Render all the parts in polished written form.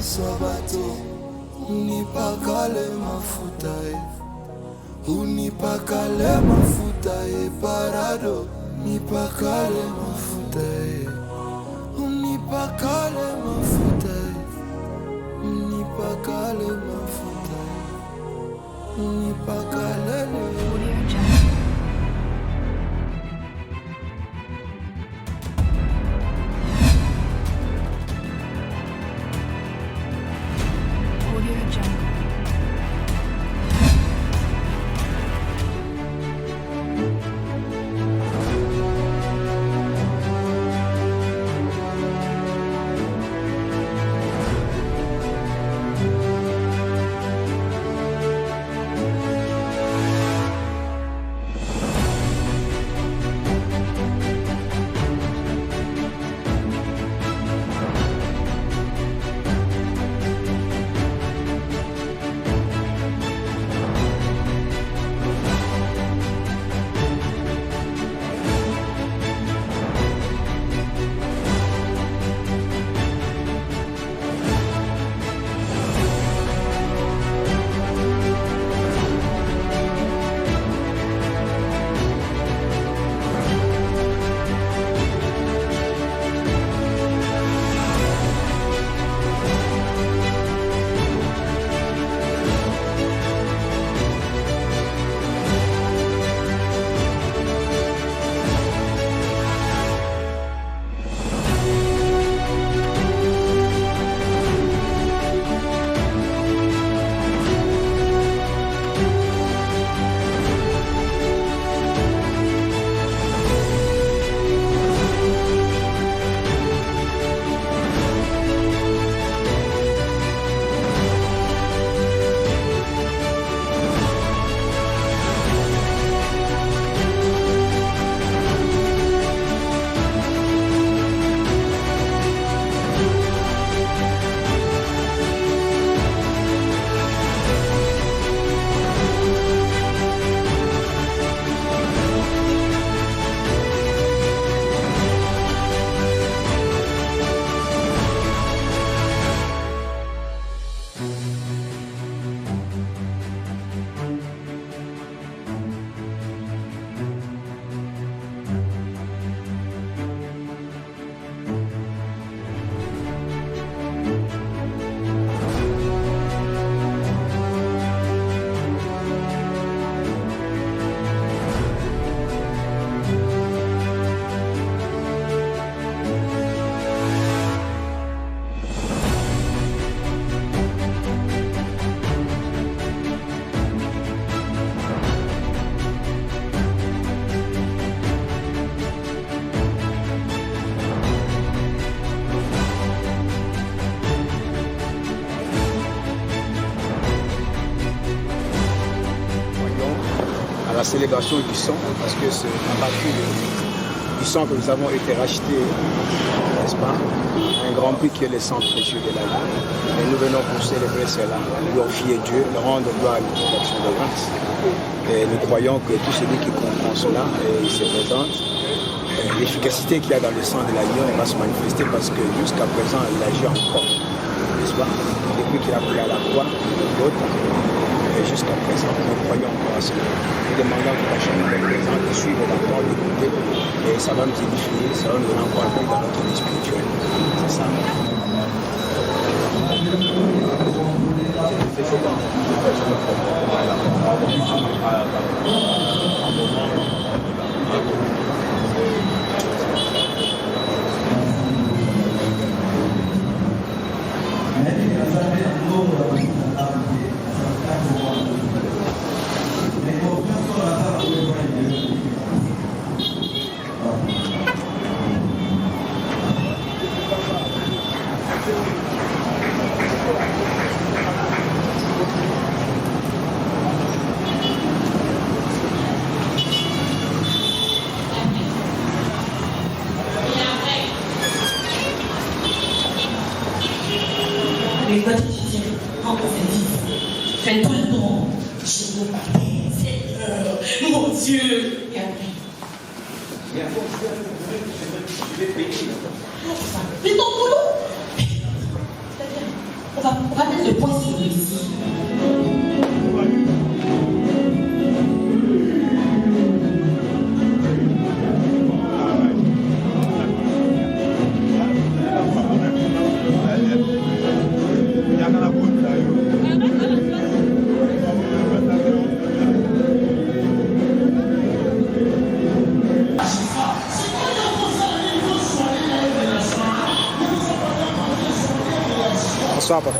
sabato, unipakale mafuta unipakale mafuta parado, unipakale mafuta unipakale mafuta unipakale mafuta unipakale la célébration du sang, parce que c'est à partir du sang que nous avons été rachetés, n'est-ce pas, un grand prix qui est le sang précieux de la vie. Et nous venons pour célébrer cela, glorifier Dieu, le rendre gloire à l'action de grâce. Et nous croyons que tout celui qui comprend cela et il se présente, l'efficacité qu'il y a dans le sang de l'agneau va se manifester parce que jusqu'à présent il agit encore, n'est-ce pas, depuis qu'il a pris à la croix, l'autre. Et jusqu'à présent, nous croyons encore à cela. Nous demandons que la chaîne de présent de suivre la parole, d'écouter, et ça va nous édifier, ça va nous donner encore plus dans notre vie spirituelle. C'est ça. Fais tout le temps. Je vous prie, Seigneur, mon Dieu. Fais ton boulot. On va mettre le point sur le ici. Bonsoir, papa.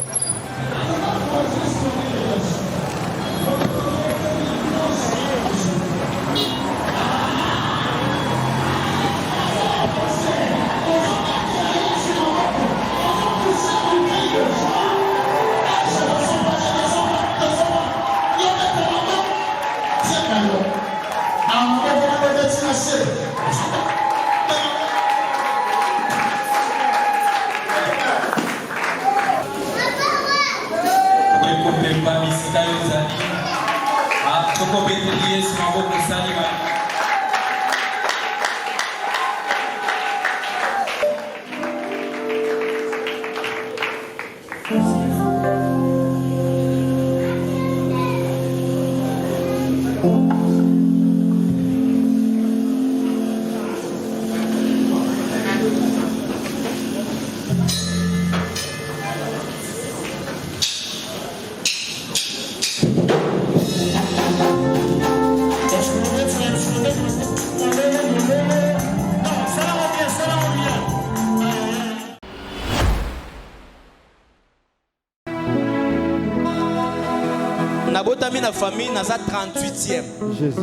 Nabotami na famille naza 38e. Jésus.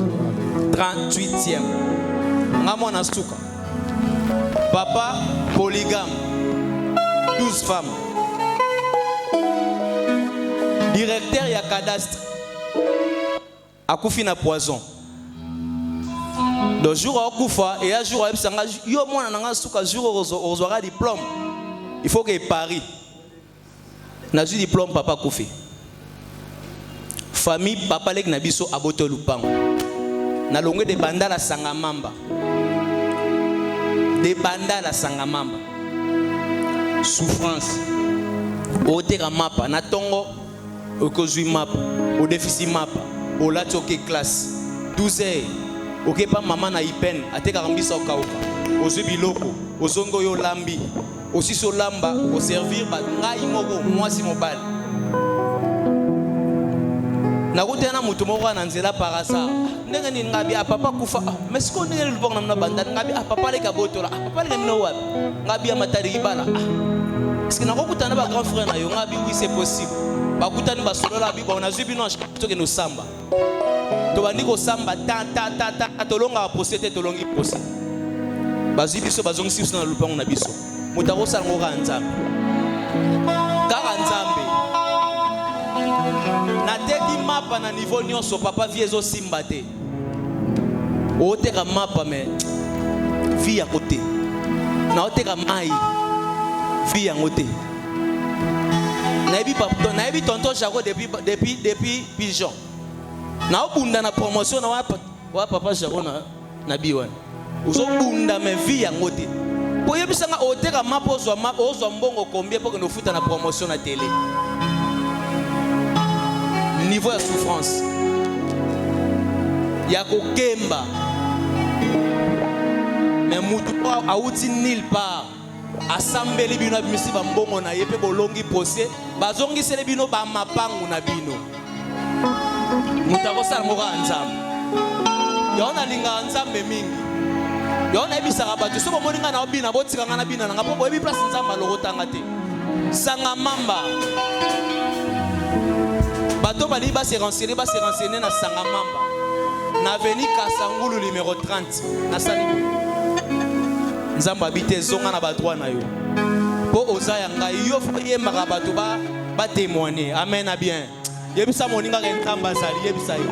38e. Ngamo na suka. Papa polygame. 12 femmes. Directeur ya cadastre. Akufi na poison. Donc jour akufa et un jour ebsanga yo mona nanga suka jour ozwara diplôme. Il faut que Paris. Na ju diplôme papa kufi. Famille papa lek na biso aboto lupango na longue de bandala sangamamba souffrance au terra mapa na tongo okozui mapa au déficit mapa au latoke classe 12 heures OK pa mama na ipen ateka rambisa okauka ozui biloko ozongo yo lambi aussi so lamba au servir ba ngai moko mwasi mobile na kutena mutu moko na nzela parasa ndenge ni ngabi papa kufa mais siko ndenge lubonga na banda ngabi papa leka botola papa leka mino wapi ngabi amatari ibala parce que na kokutana ba grand frère na yo ngabi oui c'est possible bakutani basolola bi ba na zwi bino toke no samba to bandi ko samba ta tolonga posete tolongi posete bazwi biso bazongi siso na lupango na biso mutako sango ka nzambe kaka nzambe nateki mapa na niveau nyonso papa vie ezo simba te oteka mapa me vie ya kote na oteka mai vie yango te nayebi tonton Jaco depuis pigeon na obunda na promotion na wa papa Jaco na biwana uzobunda me vie yango te po yebisanga oteka mapa ozwa mbongo combien pour que nous futa na promotion na télé niveau de souffrance ya kokemba mais mutu auti nulle part assemblé bino abimisi bambongo na ye pe bolongi posé bazongisele bino ba mapangu na bino mutu akosala moko ya nzambe yaona linga nzambe mingi yaona ebisaka bato so bomoni nga na obina botikanga na bina nanga po boyebi place nzambe alokotanga te sanga mamba bato bali ba se renseigner na sanga mamba na avenue Kasangulu numéro 30 na sali nzamba habite zonga na batwa na yo po oza ya ngai yo yembaka bato ba témoigner amen a bien yebisa moninga ke nzamba zali yebisa yo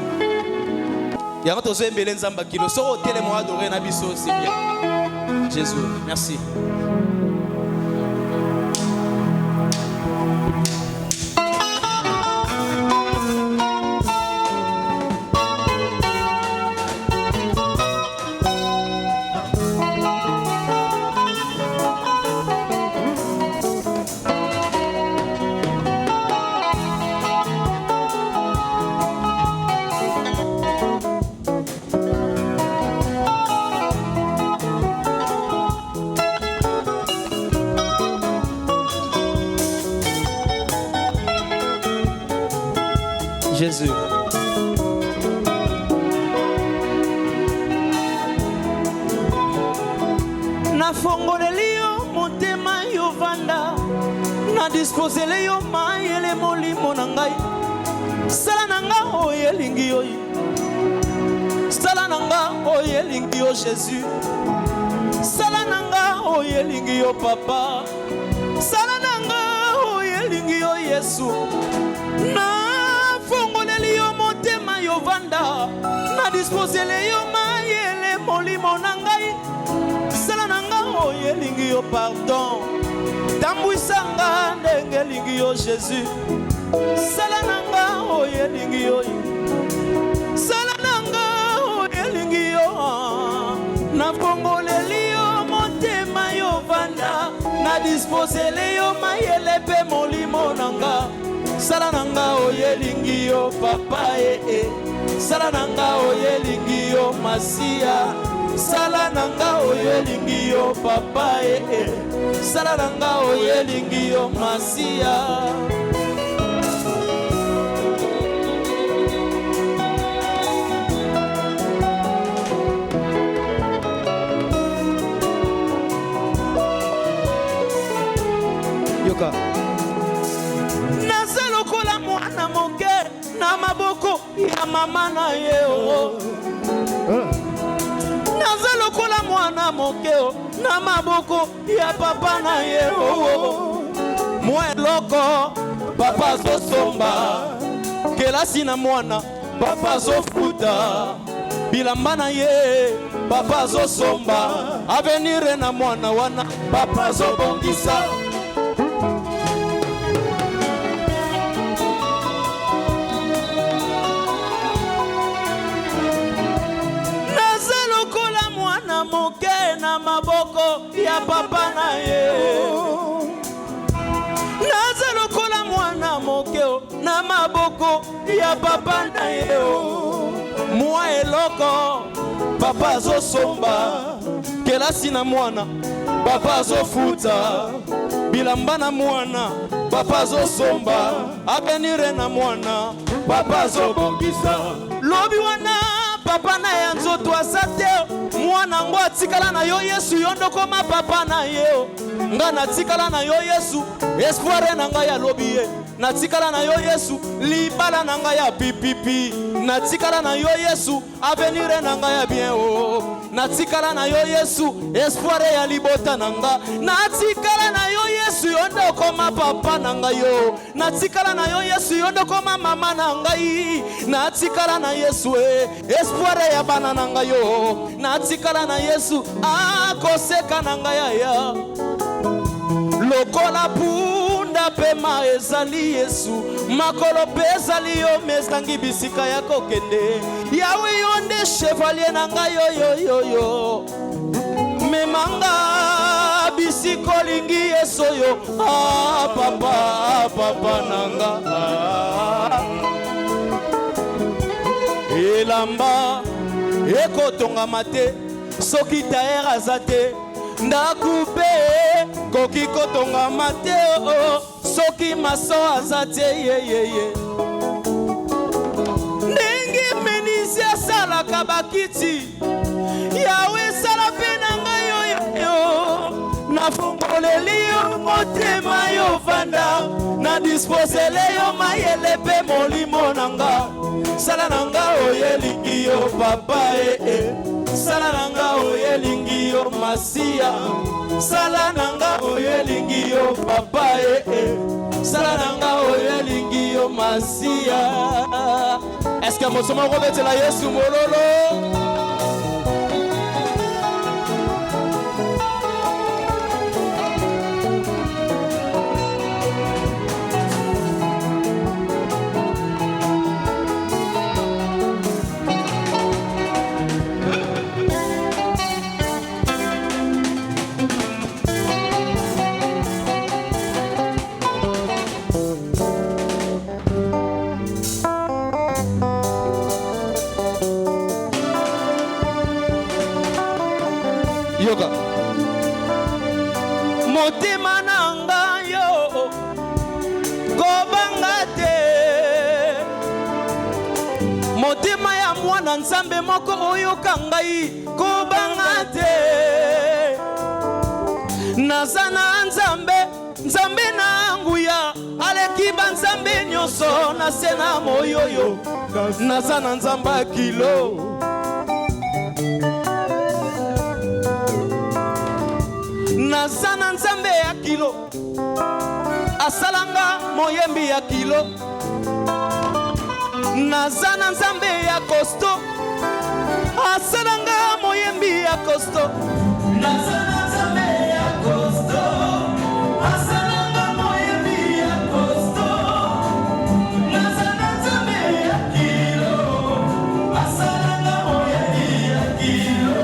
yango tozo embele nzamba kilo so hôtel mo adorer na biso c'est bien Jésus merci. Jésus. Na fongoleli yo motema yo vanda, na disposele yo mayele molimo na ngai. Sala na nga oyo elingi yo, sala na nga oyo elingi yo Jésus, sala na nga oyo elingi yo Papa, sala na nga oyo elingi yo Yesu. Na fongoleli yo motema yo vanda, na disposele yo mayele molimo na ngai. Sala na nga oyo elingi yo pardon, tambwisa nga ndenge elingi yo Jésus. Sala na nga oyo elingi yo, sala na nga oyo elingi yo. Na fongoleli yo motema yo vanda, na disposele yo mayele pe molimo na nga. Sala na nga oyo elingi yo Papa sala na nga oyo elingi yo Masia. Sala na nga oyo elingi yo Papa sala na nga oyo elingi yo Masia. Yoka naza lokola mwana moke na maboko ya mama na ye naza lokola mwana moke na maboko ya papa na ye mwa eloko papa azosomba, kelasi na mwana papa azofuta, bilamba na ye papa azosomba, avenir na mwana wana papa azobongisa. Moke na maboko ya papa na ye, naza lokola mwana moke na maboko ya papa na ye. Mwa eloko papa azosomba, kelasi na mwana papa azofuta, bilamba na mwana papa azosomba, avenir na mwana papa azobongisa. Lobi wana papa na ya nzoto asate mwana ngo atikala na yo Yesu, yondo koma papa na ye. Nga natikala na yo Yesu, espoir na nga ya lobi ye. Natikala na yo Yesu, libala na nga ya pipipi. Natikala na yo Yesu, avenir na nga ya bien natikala na yo Yesu, espoir ya libota na nga. Natikala na yo Yesu, yondo koma papa na nga yo. Natikala na yo Yesu, yondo koma mama na ngai. Natikala na Yesu espoir ya bana na nga yo. Natikala na Yesu akoseka na nga ya lokola punda pema ezali Yesu, makolo bezali yo mesangi bisika ya kokende. Yawe yonde chevalier na nga yo memanga bisiko lingi Yesu yo papa nanga elamba ekotonga mate soki taer azate ndakupe koki kotonga mate soki maso azate ye ndenge menisi asalaka bakiti yawe sala pe na ngai yo na fongoleli yo motema yo vanda, na disposele yo mayele pe molimo na nga. Sala na nga oyo elingi yo papa sala na nga oyo elingi yo Masia. Sala na nga oyo elingi yo papa sala na nga oyo elingi yo Masia. Est-ce que mosomo kobetela Yesu mololo? Yoga motema nanga yo kobanga te nzambe moko oyoka ngai kobanga te. Naza na nzambe na nguya aleki banzambe nyonso na se na moyoyo. Naza na nzambe ya kilo. Naza na nzambe ya kilo asalanga moyembi ya kilo. Naza na nzambe ya kosto asalanga moyembi ya kosto. Naza na nzambe ya kosto asalanga moyembi ya kosto. Naza na nzambe ya kilo asalanga moyembi ya kilo.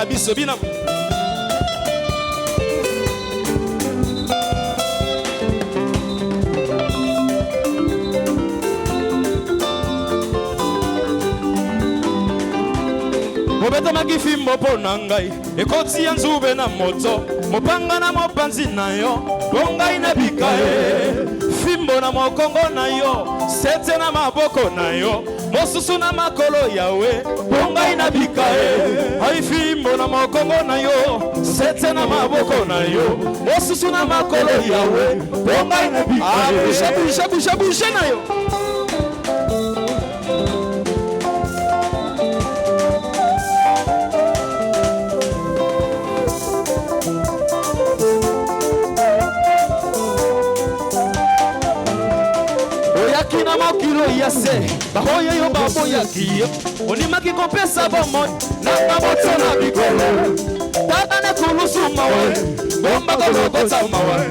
Biso bina Mobeta makifimbo pona ngai ekoti ya nzube na moto mopanga na mopanzi na yo bongai na bikae fimbo na mokongo na yo sete na maboko na yo mosusu na makolo yawe bongai na bikae ai fimbo na mokongo na yo sete na maboko na yo mosusu na makolo yawe bongai na bikae busha na yo. Kina mokilo yase bahoya yo babo yakiyo onimaki kopesa bomo na kaboto na bikolo tata ne kulusu mawe bomba kolokota mawe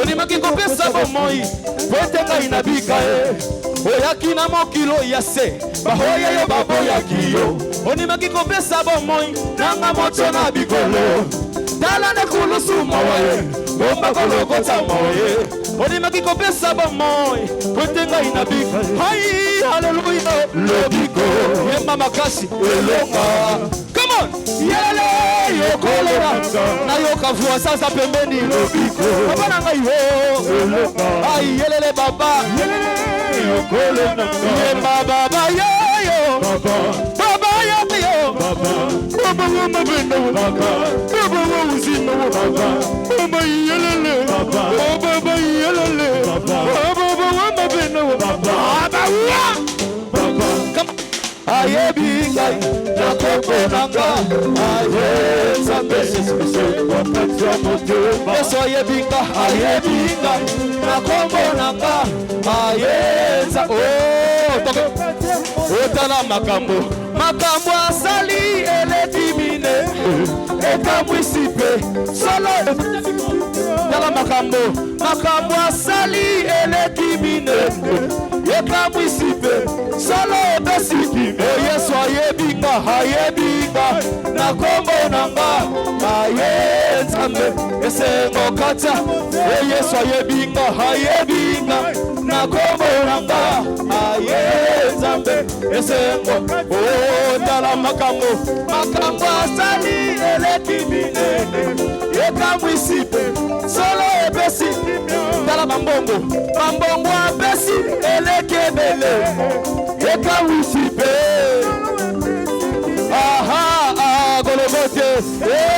onimaki kopesa bomoi potenga inabika oya kina mokilo yase bahoya yo babo yakiyo onimaki kopesa bomoi na kaboto na bikolo tata ne kulusu mawe bomba kolokota mawe onimaki kopesa bomoi potenga inabika. Hai hallelujah lobiko yemba makasi elonga. Come on yele yokolera na yokavua sasa pembeni lobiko baba na ngai wo elonga. Ai yelele baba yelele yokolera yemba baba yo baba baba yo baba baba mama bendo baba baba uzino baba baba yelele baba baba yelele baba baba mama bendo baba baba aye bingai na kopo nanga aye sambe sese kopatwa mojo eso aye bingai na kopo nanga aye sa otala makambo asali eletimine ekamwisipe solo tala makambo asali eletimine ekamwisipe solo besikime yesu ayebinga na kombo nanga aye nzambe esengo kata yesu ayebinga na kombo nanga aye nzambe esengo tala makambo asali eletimine ekamwisipe solo ebesi tala mambongo abesi elekebele ekamwisipe aha Golgote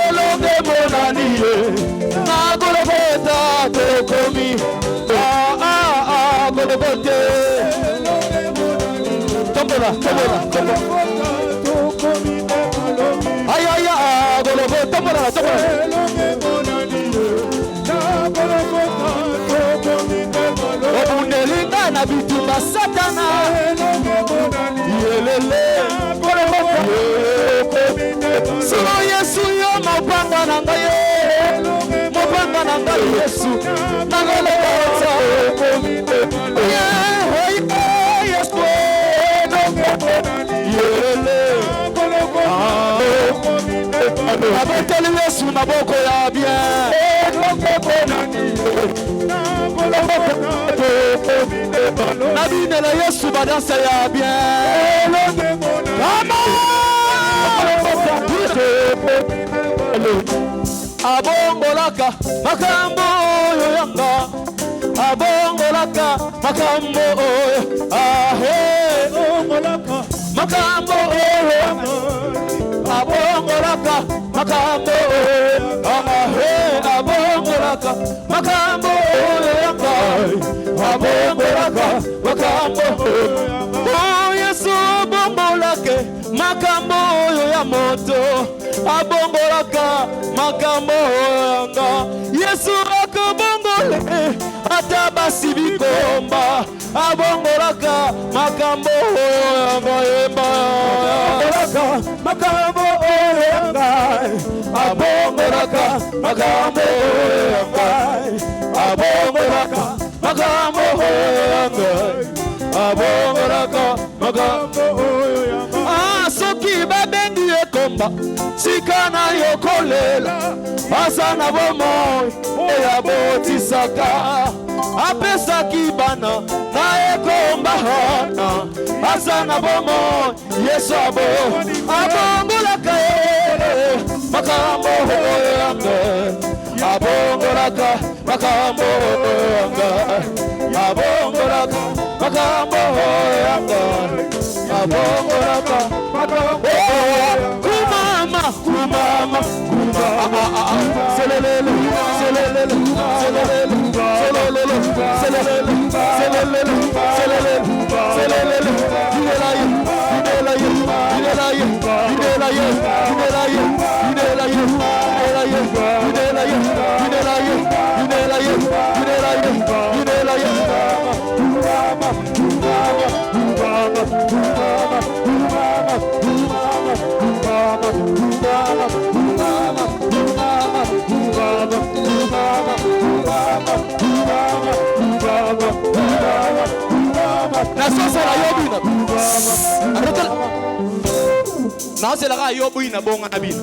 elonge monaniye na Golgotha tokomi Golgote tombola ay Golgote tombola obunelinga na bitumba satana yelele solo Yesu yo mopanga na ngai Yesu na Golgotha abeteli Yesu maboko ya bien nabinela Yesu badansa ya bien abongolaka makambo oyo yanga abongolaka makambo oyo ahe makambo oyo abongolaka makambo oyo ahe abongolaka makambo oyo yanga abongolaka makambo oyo Yesu abongolake makambo oyo ya moto abongolaka makambo oyo yanga Yesu akabongole ata basi bikomba abongolaka makambo oyo yanga yemba abongolaka makambo oyo yanga abongolaka makambo oyo yanga abongolaka makambo oyo yanga abongolaka makambo oyo yanga soki babengi ekomba sika na yokolela asa na bomoi eyabotisaka apesaki bana na ekomba hana asa na bomoi Yesu abongolaka makambo oyo yanga abongolaka makambo oyo yanga abongolaka makambo oyo yanga abongolaka makambo kumama kumama kumama selelele selelele selelele selelele selelele selelele selelele selelele dinelaye dinelaye dinelaye dinelaye dinelaye dinelaye dinelaye dinelaye dinelaye dinelaye dinelaye dinelaye kumama kumama kumama kumama nazelaka yobwina bonga na bina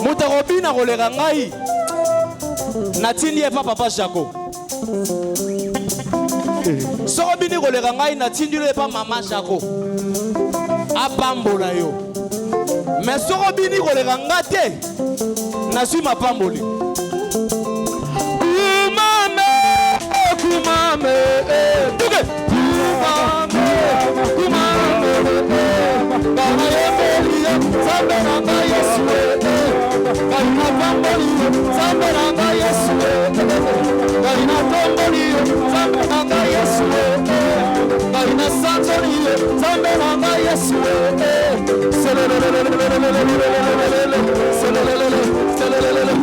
moto akobina koleka ngai natindi epa papa Jaco soko bini koleka ngai natindi epa mama Jaco apambola yo mais soko bini koleka nga te nasui mapamboli kumame tuke kumame kumame bana yebelia sambe nanga Yesu kaina pamboli sambe nanga Yesu kaina pamboli sambe nanga Yesu kaina santori sambe nanga Yesu selelele selelele selelele selelele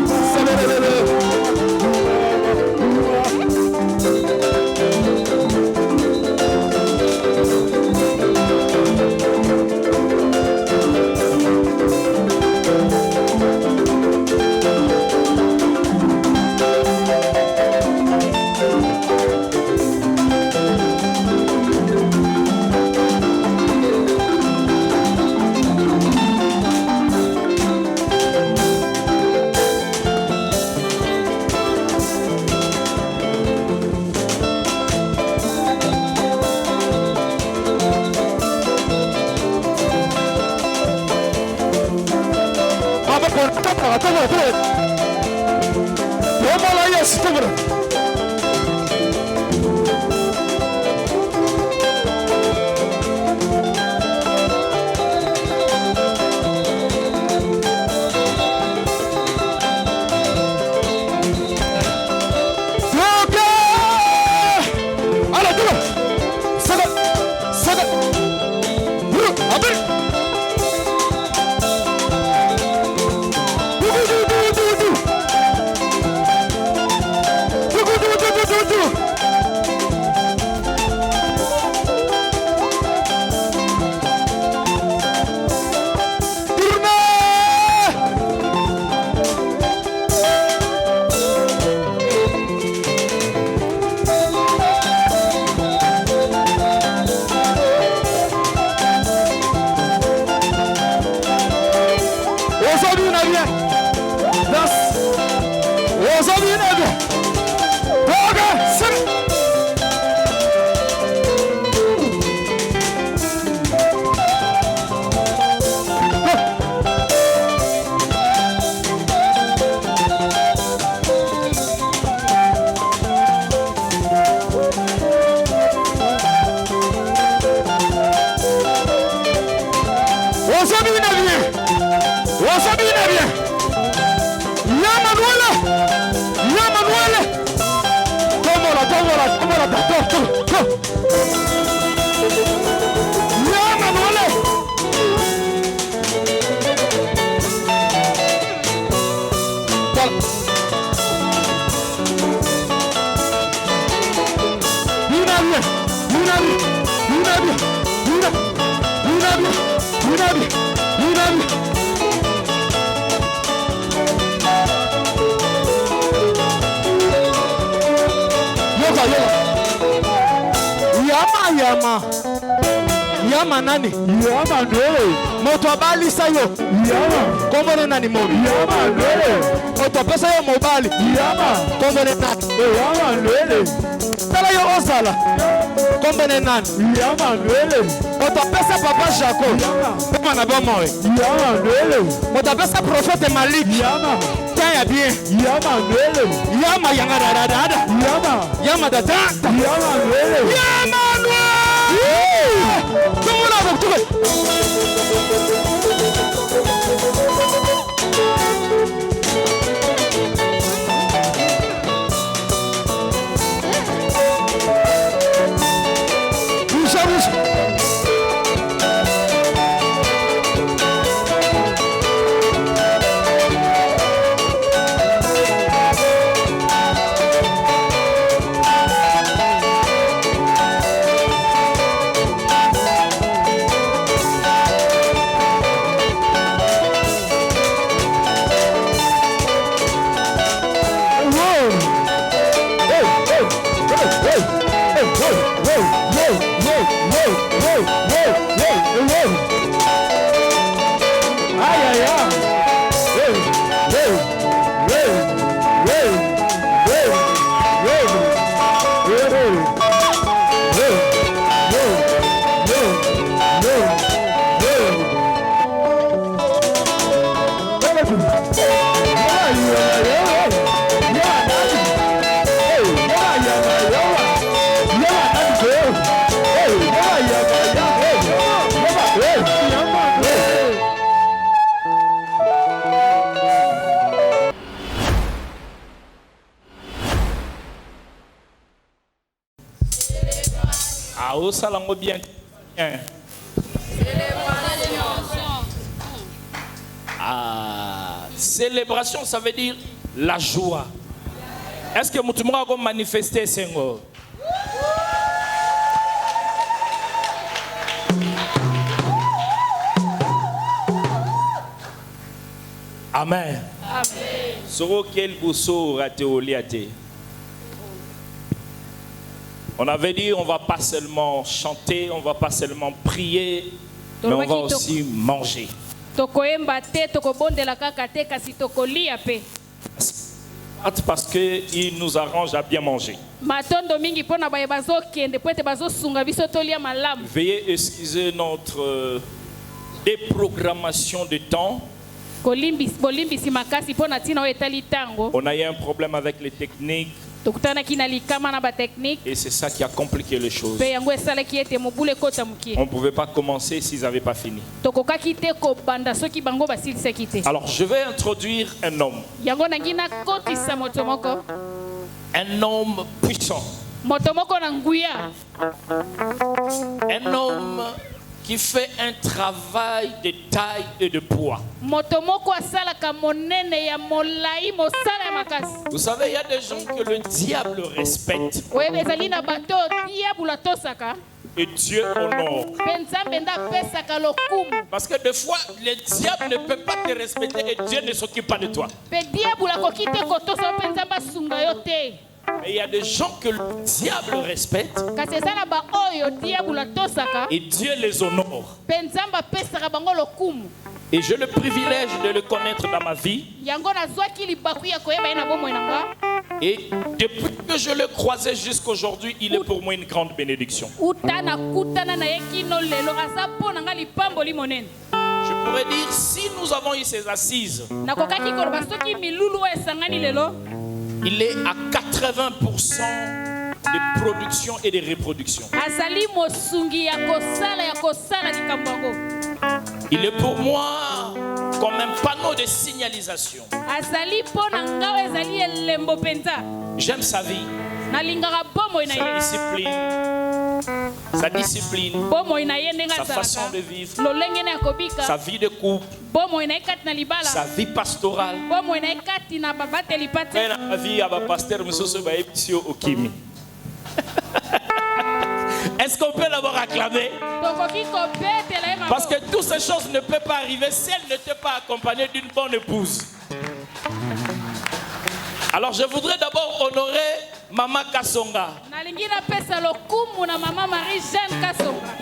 Wasobina bien. Wasobina bien. Ya Manuela. Ya Manuela. Tómala. Ya Manuela. Yama nani? Yama ndwele. Moto abali sayo. Yama. Kombone nani mobi? Yama ndwele. Moto pesa yo mobali. Yama. Kombone nani? Yama ndwele. Tala yo osala. Kombone nani? Yama ndwele. Moto pesa papa Jaco. Yama. Papa na bomoe. Yama ndwele. Moto pesa prophète Malik. Yama. Tiens bien. Yama ndwele. Yama yanga dada. Yama. Yama dada. Yama ndwele. Yama ndwele. Salango bien. Célébration, ça veut dire la joie. Est-ce que vous pouvez manifester Senghor? Amen. Amen. Soro quel bousseau raté au liaté. On avait dit on va pas seulement chanter, on va pas seulement prier, mais on va aussi manger. Parce qu'il nous arrange à bien manger. Veuillez excuser notre déprogrammation de temps. On a eu un problème avec les techniques. Et c'est ça qui a compliqué les choses. On ne pouvait pas commencer s'ils n'avaient pas fini. Alors je vais introduire un homme. Un homme puissant. Un homme qui fait un travail de taille et de poids. Vous savez, il y a des gens que le diable respecte et Dieu honore. Parce que des fois, le diable ne peut pas te respecter et Dieu ne s'occupe pas de toi. Mais il y a des gens que le diable respecte et Dieu les honore. Et j'ai le privilège de le connaître dans ma vie. Et depuis que je l'ai croisé jusqu'à aujourd'hui, il est pour moi une grande bénédiction. Je pourrais dire, si nous avons eu ces assises, il est à 80% de production et de reproduction. Il est pour moi comme un panneau de signalisation. J'aime sa vie, sa discipline, sa façon de vivre, sa vie de couple, sa vie pastorale. La vie à pasteur Okimi. Est-ce qu'on peut d'abord acclamer? Parce que toutes ces choses ne peuvent pas arriver si elle n'était pas accompagnée d'une bonne épouse. Alors je voudrais d'abord honorer Maman Kasonga.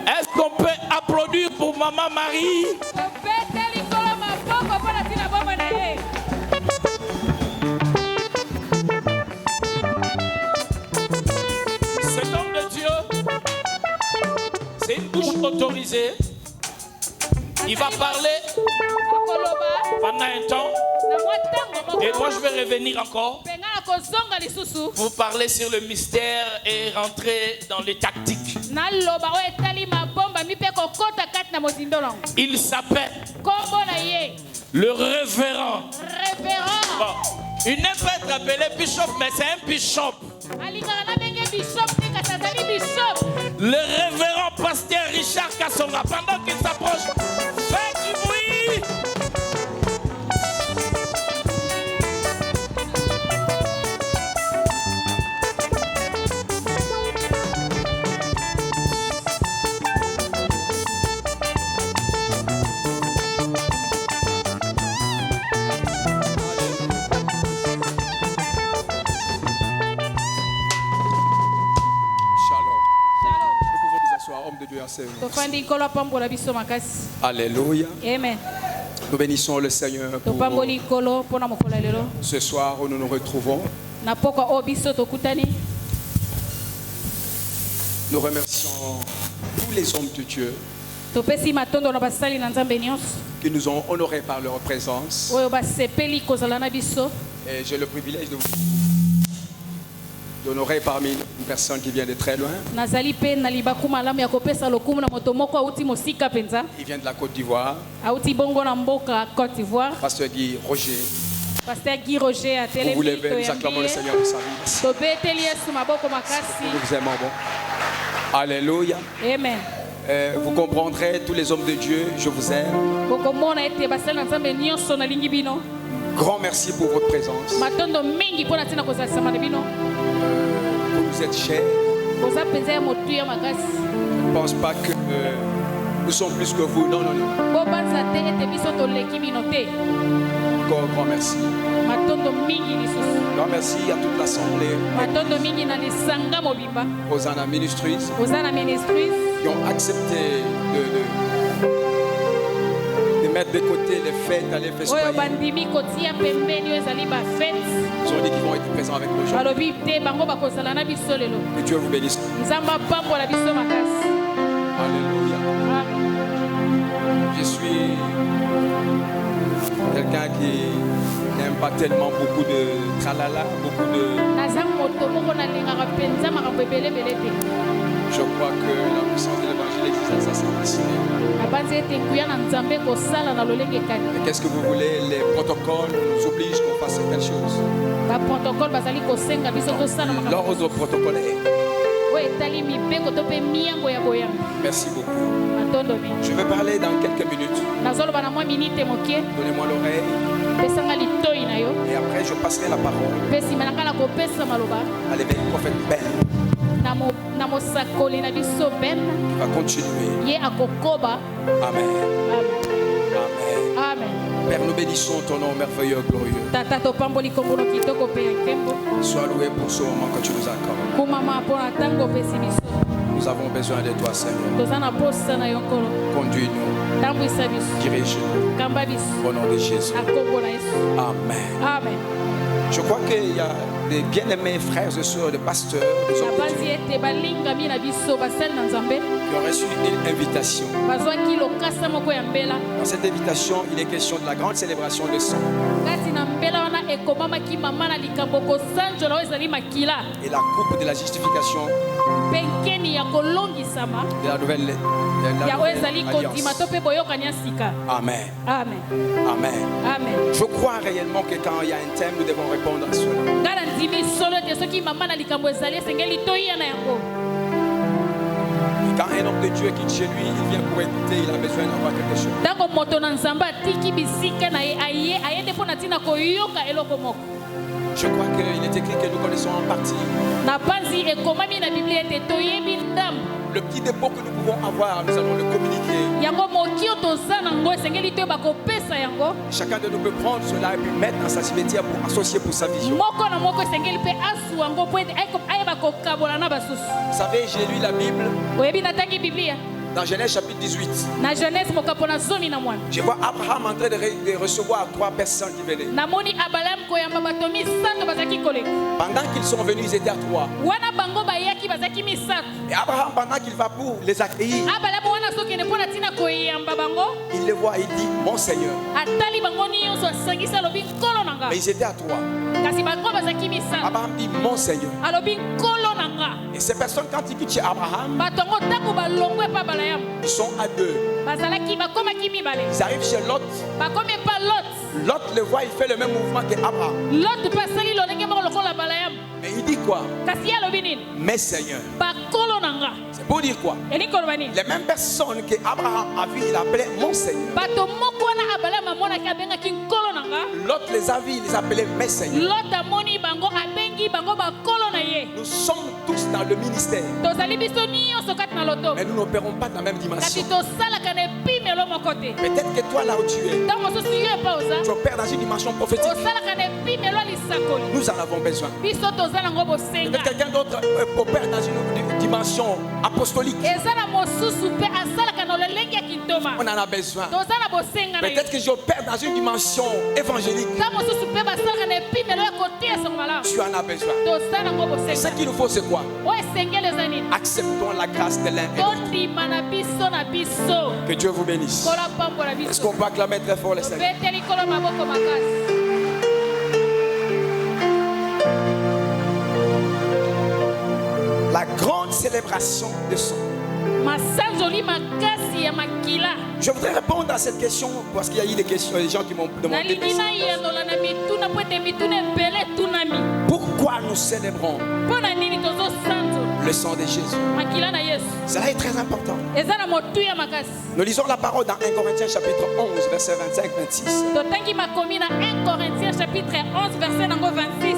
Est-ce qu'on peut applaudir pour Maman Marie? Cet homme de Dieu, c'est une bouche autorisée. Il va parler pendant un temps. Et moi je vais revenir encore pour parler sur le mystère et rentrer dans les tactiques. Il s'appelle le révérend. Bon, il n'est pas être appelé bishop, mais c'est un bishop. Le révérend pasteur Richard Kasonga. Pendant qu'il s'approche, faites du bruit. Alléluia. Amen. Nous bénissons le Seigneur pour ce soir où nous nous retrouvons. Nous remercions tous les hommes de Dieu qui nous ont honorés par leur présence. Et j'ai le privilège de vous d'honorer parmi une personne qui vient de très loin. Il vient de la Côte d'Ivoire. Pasteur Guy Roger. Vous vous levez, nous acclamons le Seigneur pour sa vie. Nous vous aimons. Bon. Alléluia. Amen. Vous comprendrez, tous les hommes de Dieu, je vous aime. Grand merci pour votre présence. Vous nous êtes chers. Je ne pense pas que nous sommes plus que vous. Non, non, non. Encore grand merci. Grand merci à toute l'assemblée. Hosanna Ministries qui ont accepté de mettre de côté les fêtes, aller festoyer. Ils ont dit qu'ils vont être présents avec nous aujourd'hui. Que Dieu vous bénisse. Alléluia. Je suis quelqu'un qui n'aime pas tellement beaucoup de tralala, beaucoup de... Je crois que la puissance de l'évangile existe dans sa simplicité. Mais qu'est-ce que vous voulez? Les protocoles nous obligent qu'on fasse certaines choses. L'ordre protocolaire. Merci beaucoup. Je vais parler dans quelques minutes. Donnez-moi l'oreille. Et après, je passerai la parole à l'évêque prophète Ben. Il va continuer. Amen. Amen. Père, nous bénissons ton nom merveilleux, glorieux. Sois loué pour ce moment que tu nous accordes. Nous avons besoin de toi, Seigneur. Conduis-nous. Dirige-nous. Au nom de Jésus. Amen. Amen. Je crois qu'il y a des bien-aimés frères et sœurs, de pasteurs, des hommes de Dieu qui ont reçu une invitation. Dans cette invitation, il est question de la grande célébration de sang. Et la coupe de la justification de la nouvelle alliance. Amen. Amen. Amen. Amen. Je crois réellement que quand il y a un thème, nous devons répondre à cela. Quand un homme de Dieu quitte chez lui, il vient pour écouter, il a besoin d'avoir quelque chose. Je crois qu'il est écrit que nous connaissons en partie le petit dépôt que nous pouvons avoir, nous allons le communiquer. Chacun de nous peut prendre cela et puis mettre dans sa cimetière pour associer pour sa vision. Vous savez, j'ai lu la Bible dans Genèse chapitre 18. Je vois Abraham en train de recevoir 3 personnes qui venaient. Pendant qu'ils sont venus, ils étaient à 3. Et Abraham, pendant qu'il va pour les accueillir, il les voit, il dit, mon Seigneur. Mais ils étaient à 3. Abraham dit, mon Seigneur. Et ces personnes, quand ils quittent chez Abraham, ils sont à 2. Ils arrivent chez Lot. Lot le voit, il fait le même mouvement qu'Abraham. Mais il dit quoi? Mais Seigneur. C'est pour dire quoi? Les mêmes personnes qu'Abraham a vues, il appelait mon Seigneur. Lot les a vus, il les appelait mes Seigneurs. Nous sommes tous dans le ministère. Mais nous n'opérons pas dans la même dimension. Peut-être que toi là où tu es, tu opères dans une dimension prophétique. Nous en avons besoin. Peut-être quelqu'un d'autre opère dans une dimension apostolique. On en a besoin. Peut-être que j'opère dans une dimension évangélique. Tu en as besoin. Et ce qu'il nous faut, c'est quoi? Acceptons la grâce de l'un et de l'autre. Que Dieu vous bénisse. Est-ce qu'on peut acclamer très fort le Seigneur? La grande célébration de sang. Je voudrais répondre à cette question parce qu'il y a eu des questions, des gens qui m'ont demandé. Pourquoi nous célébrons le sang de Jésus? Cela est très important. Nous lisons la parole dans 1 Corinthiens chapitre 11, verset 25-26. 1 Corinthiens chapitre 11, verset 26.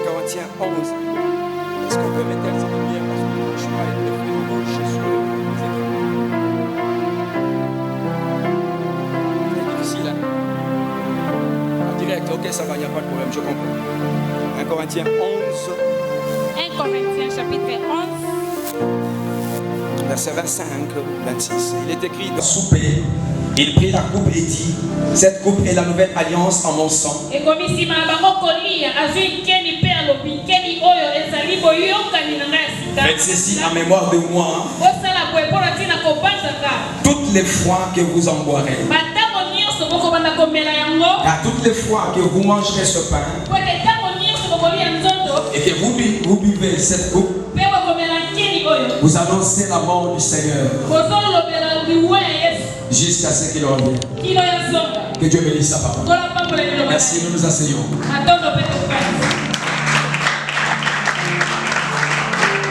Corinthiens 11. Est-ce qu'on peut mettre ça bien parce que je suis pas été fait sur les c'est difficile, hein? En direct, ok, ça va, il n'y a pas de problème, je comprends. 1 Corinthiens 11. 1 Corinthiens chapitre 11. Verset 25-26. Il est écrit dans souper. Il prit la coupe et dit, cette coupe est la nouvelle alliance en mon sang. Faites ceci en mémoire de moi. Toutes les fois que vous en boirez. Car toutes les fois que vous mangerez ce pain et que vous buvez cette coupe, vous annoncez la mort du Seigneur jusqu'à ce qu'il revienne. Que Dieu bénisse sa parole. Merci, nous nous asseyons.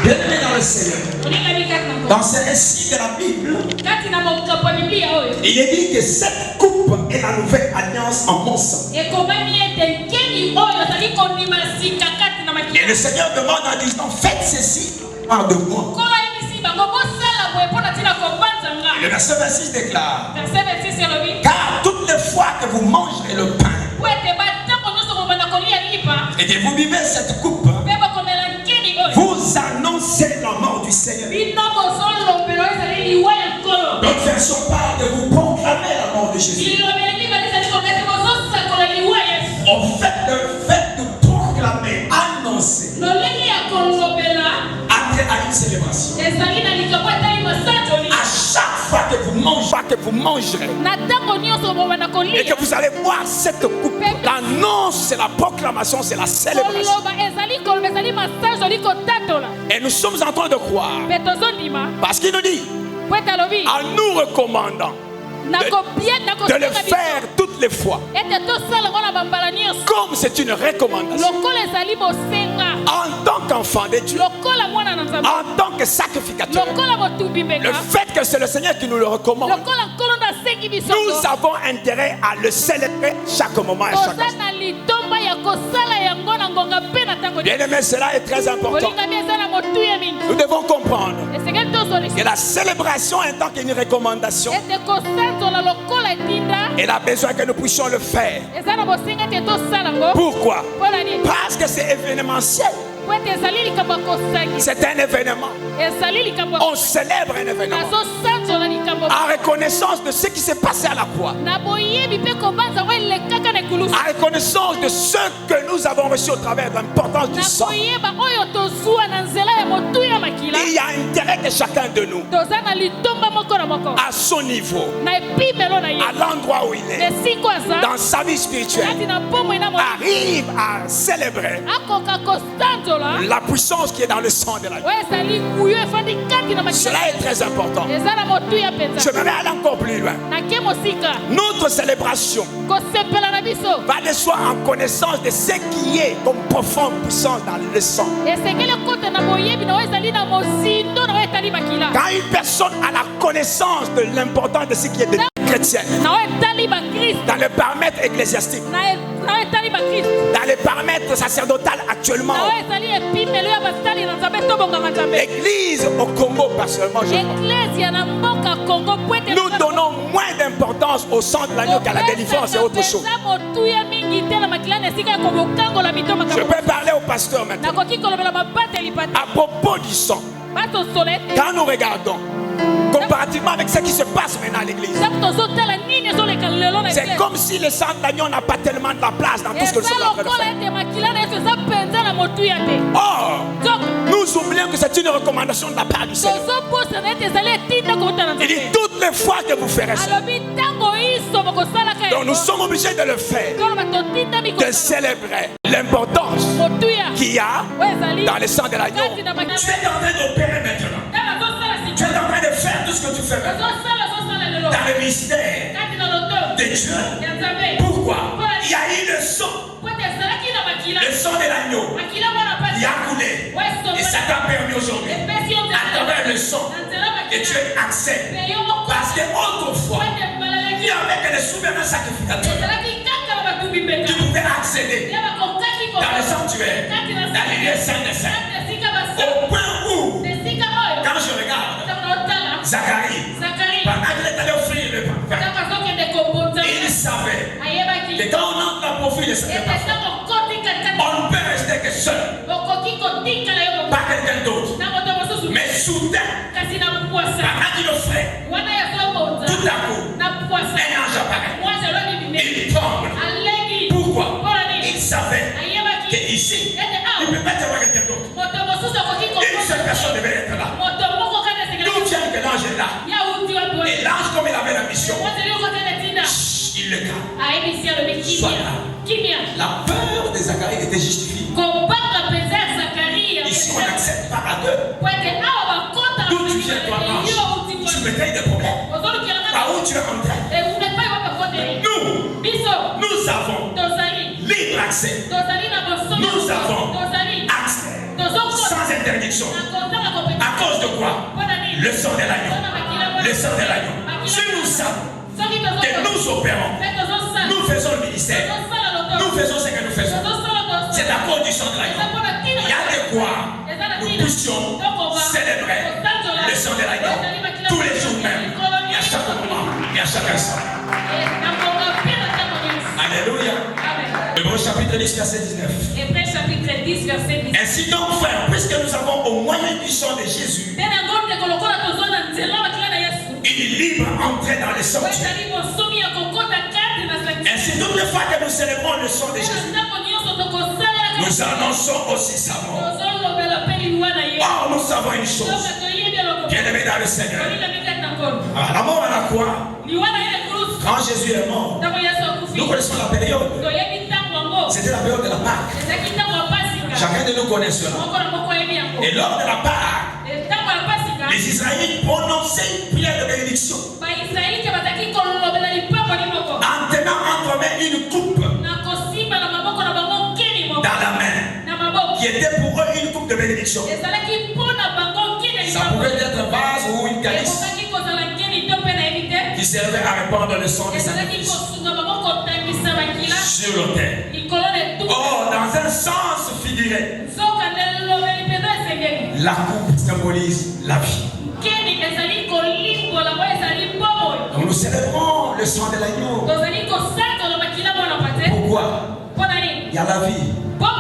Bienvenue dans le Seigneur. Dans ce récit de la Bible, il est dit que cette coupe est la nouvelle alliance en mon sang. Et le Seigneur demande en disant, faites ceci en de moi. Le verset 26 déclare, car toutes les fois que vous mangerez le pain et que vous buvez cette coupe, vous annoncez la mort du Seigneur. D'autres versions parlent de vous Jésus. On fait le fait de proclamer, annoncer, après à une célébration. À chaque fois que vous mangerez, et que vous allez boire cette coupe, l'annonce, c'est la proclamation, c'est la célébration. Et nous sommes en train de croire, parce qu'il nous dit, en nous recommandant de le faire toutes les fois, comme c'est une recommandation, en tant qu'enfant de Dieu, en tant que sacrificateur, le fait que c'est le Seigneur qui nous le recommande, nous avons intérêt à le célébrer chaque moment et chaque instant. Bien aimé, cela est très important. Nous devons comprendre que la célébration en tant qu'une recommandation, elle a besoin que nous puissions le faire. Pourquoi? Parce que c'est événementiel. C'est un événement. On célèbre un événement en reconnaissance de ce qui s'est passé à la croix, en reconnaissance de ce que nous avons reçu au travers de l'importance du sang. Il y a intérêt que chacun de nous, à son niveau, à l'endroit où il est, dans sa vie spirituelle, arrive à célébrer la puissance qui est dans le sang de la vie. Cela est très important. Je vais aller encore plus loin. Notre célébration va de soi en connaissance de ce qui est comme profonde puissance dans le sang. Quand une personne a la connaissance de l'importance de ce qui est de chrétienne, dans le paramètre ecclésiastique, dans les paramètres sacerdotal actuellement, l'église au Congo personnellement, nous donnons moins d'importance au sang de l'agneau qu'à la délivrance et autre chose. Je peux parler au pasteur maintenant à propos du sang. Quand nous regardons comparativement avec ce qui se passe maintenant à l'église, c'est comme si le sang de l'agneau n'a pas tellement de la place dans tout ce que nous sommes en train de faire. Or, nous oublions que c'est une recommandation de la part du Seigneur. Il dit toutes les fois que vous ferez ça. Donc nous sommes obligés de le faire, de célébrer l'importance qu'il y a dans le sang de l'agneau. Tu es en train d'opérer maintenant. Tu es en train de faire tout ce que tu fais maintenant dans le mystère de Dieu. Pourquoi? Il y a eu le sang de l'agneau. Il a coulé. Et ça t'a permis aujourd'hui, à travers le sang, que tu aies accès. Parce qu'autrefois, il y avait que les souverains sacrificateurs qui pouvaient accéder dans le sanctuaire, dans les lieux saints des saints. Au point où, quand je regarde Zacharie, pendant qu'il est allé offrir le pain, il savait que quand on entre dans le profil de cette personne, on ne peut rester que seul, pas quelqu'un d'autre. Mais soudain, pendant qu'il offrait, tout à coup, un ange apparaît. Il tremble. Pourquoi? Il savait qu'ici, il ne peut pas y avoir quelqu'un d'autre. Une seule personne devait être là. D'où vient que l'ange est là? Et l'ange, comme il avait la mission, il le calme. Soit là. La peur de Zacharie était justifiée. Ici, on n'accepte pas à deux. D'où tu viens, toi, ange? Tu me crées des problèmes. Par où tu es rentré? Nous avons libre accès. Nous avons accès sans interdiction. À cause de quoi? Le sang de l'agneau. Le sang de l'agneau. Si nous savons que nous opérons, nous faisons le ministère, nous faisons ce que nous faisons, c'est à cause du sang de l'agneau. Il y a de quoi nous puissions célébrer le sang de l'agneau tous les jours même, et à chaque moment, et à chaque instant. Alléluia. Hébreux chapitre 10, verset 19. Ainsi donc, frères, puisque nous avons au moyen du sang de Jésus une libre entrée dans le sanctuaire. Et c'est toutes les fois que nous célébrons le sang de Jésus, nous annonçons aussi sa mort. Or, nous savons une chose, bien-aimés dans le Seigneur. Alors, la mort à la croix, quand Jésus est mort, nous connaissons la période. C'était la période de la Pâque. Chacun de nous connaît cela. Et lors de la Pâque, les Israélites prononçaient une prière de bénédiction en tenant entre mains une coupe dans la main qui était pour eux une coupe de bénédiction. Ça pouvait être un vase ou une calice qui servait à répandre le sang des sacrifices sur l'autel. Or, dans un sens figuré, la coupe symbolise la vie. Donc nous célébrons le sang de l'agneau. Pourquoi? Il y a la vie. Pas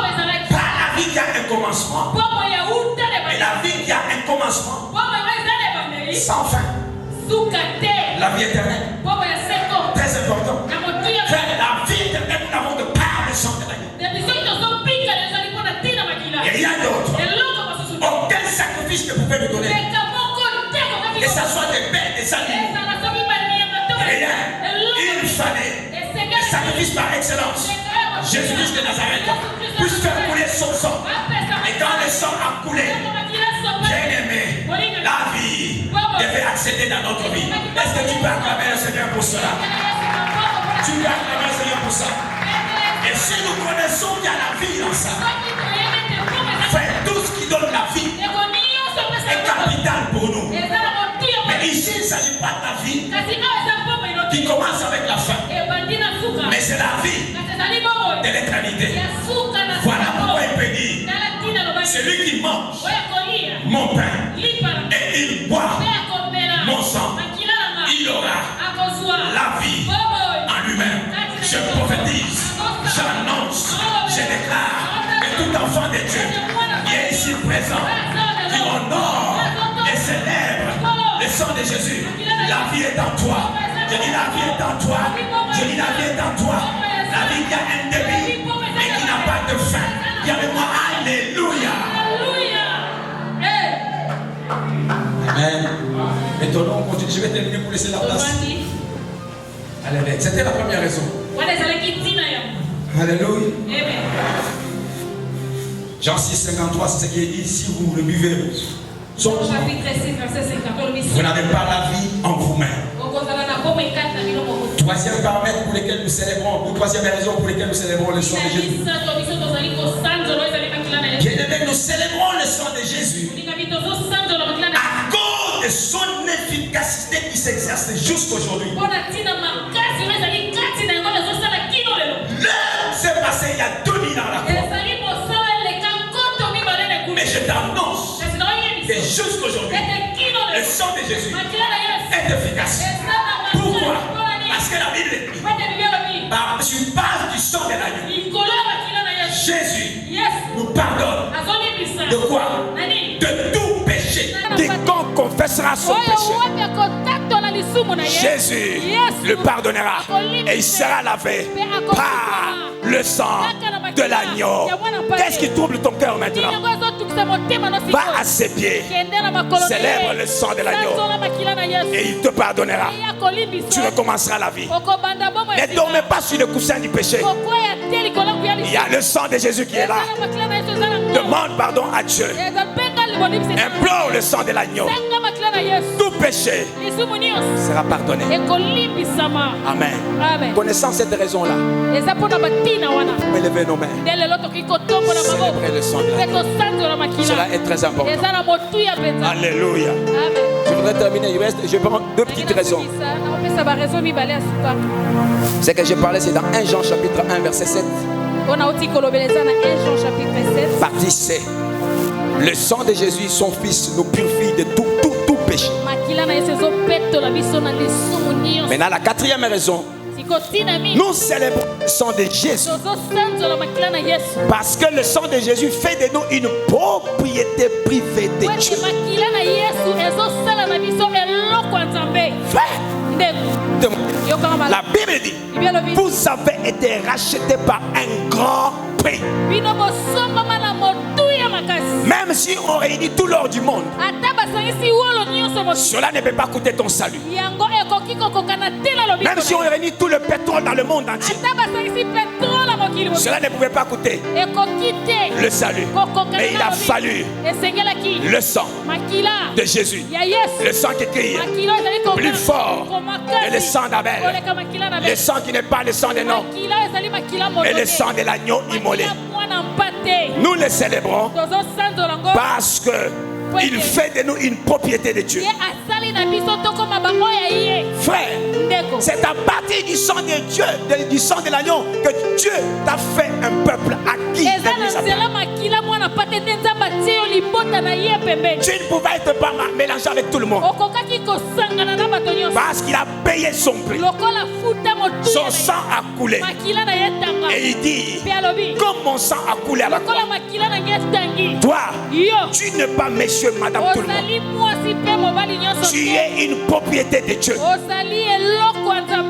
la vie qui a un commencement. Et la vie qui a un commencement sans fin. La vie éternelle. Très important. La vie éternelle, nous n'avons que par le sang de l'agneau. Et rien d'autre. Aucun sacrifice ne pouvait me donner. Que ce soit des bêtes, des animaux. Rien. Il fallait le sacrifice par excellence. Jésus-Christ de Nazareth puisse faire couler son sang. Et quand le sang a coulé, bien aimé, la vie devait accéder dans notre vie. Est-ce que tu peux acclamer le Seigneur pour cela? Tu peux acclamer le Seigneur pour ça. Et si nous connaissons qu'il y a la vie dans ça, frère, tout ce qui donne la vie est capital pour nous. Mais ici, il ne s'agit pas de la vie qui commence avec la fin, mais c'est la vie de l'éternité. Voilà pourquoi il peut dire, celui qui mange mon pain et il boit mon sang, il aura la vie en lui-même. Je prophétise, j'annonce, je déclare que tout enfant de Dieu qui est ici présent, qui honore et célèbre le sang de Jésus, la vie est en toi. Je dis la vie est en toi. Je dis la vie est en toi. La vie qui a un début et qui n'a pas de fin. Dis avec moi, alléluia. Amen. Maintenant, on continue. Je vais terminer pour laisser la place. Alléluia. C'était la première raison. Alléluia. Jean 6, 53, c'est ce qui est dit. Si vous le buvez, vous n'avez pas la vie en vous-même. Troisième paramètre pour lequel nous célébrons, ou troisième raison pour laquelle nous célébrons le sang de Jésus. Bien-aimés, nous célébrons le sang de Jésus à cause de son efficacité qui s'exerce jusqu'aujourd'hui. L'heure s'est passée il y a 2000 ans à la croix. Mais je t'annonce que jusqu'aujourd'hui, le sang de Jésus est efficace. Pourquoi? Parce que la Bible dit, sur base du sang de l'agneau, Jésus nous pardonne de quoi? De tout péché. Quiconque confessera son péché, Jésus le pardonnera et il sera lavé par le sang de l'agneau. Qu'est-ce qui trouble ton cœur maintenant? Va à ses pieds, célèbre le sang de l'agneau et il te pardonnera. Tu recommenceras la vie. Ne dormez pas sur le coussin du péché. Il y a le sang de Jésus qui est là. Demande pardon à Dieu. Implore le sang de l'agneau. Tout péché sera pardonné. Amen. Connaissant cette raison-là, vous levez nos mains. Célébrez le sang de l'agneau. Cela est très important. Alléluia. Je voudrais terminer. Je prends deux petites raisons. Ce que je parlais, c'est dans 1 Jean chapitre 1 verset 7. Partie C. Le sang de Jésus, son fils, nous purifie de tout péché. Maintenant, la quatrième raison, nous célébrons le sang de Jésus parce que le sang de Jésus fait de nous une propriété privée de Dieu. La Bible dit, vous avez été rachetés par un grand prix. Même si on réunit tout l'or du monde, cela ne peut pas coûter ton salut. Même si on réunit tout le pétrole dans le monde entier, cela ne pouvait pas coûter le salut. Mais il a fallu le sang de Jésus. Le sang qui crie plus fort que le sang d'Abel. Le sang qui n'est pas le sang des noms, mais le sang de l'agneau immolé. Nous le célébrons parce que il fait de nous une propriété de Dieu. Frère, c'est à partir du sang de Dieu, du sang de l'agneau, que Dieu t'a fait un peuple acquis. Tu ne pouvais pas mélanger avec tout le monde parce qu'il a payé son prix. Son sang a coulé. Et il dit, comme mon sang a coulé à la croix, toi, tu n'es pas monsieur, madame, tout le monde. Tu es une propriété de Dieu.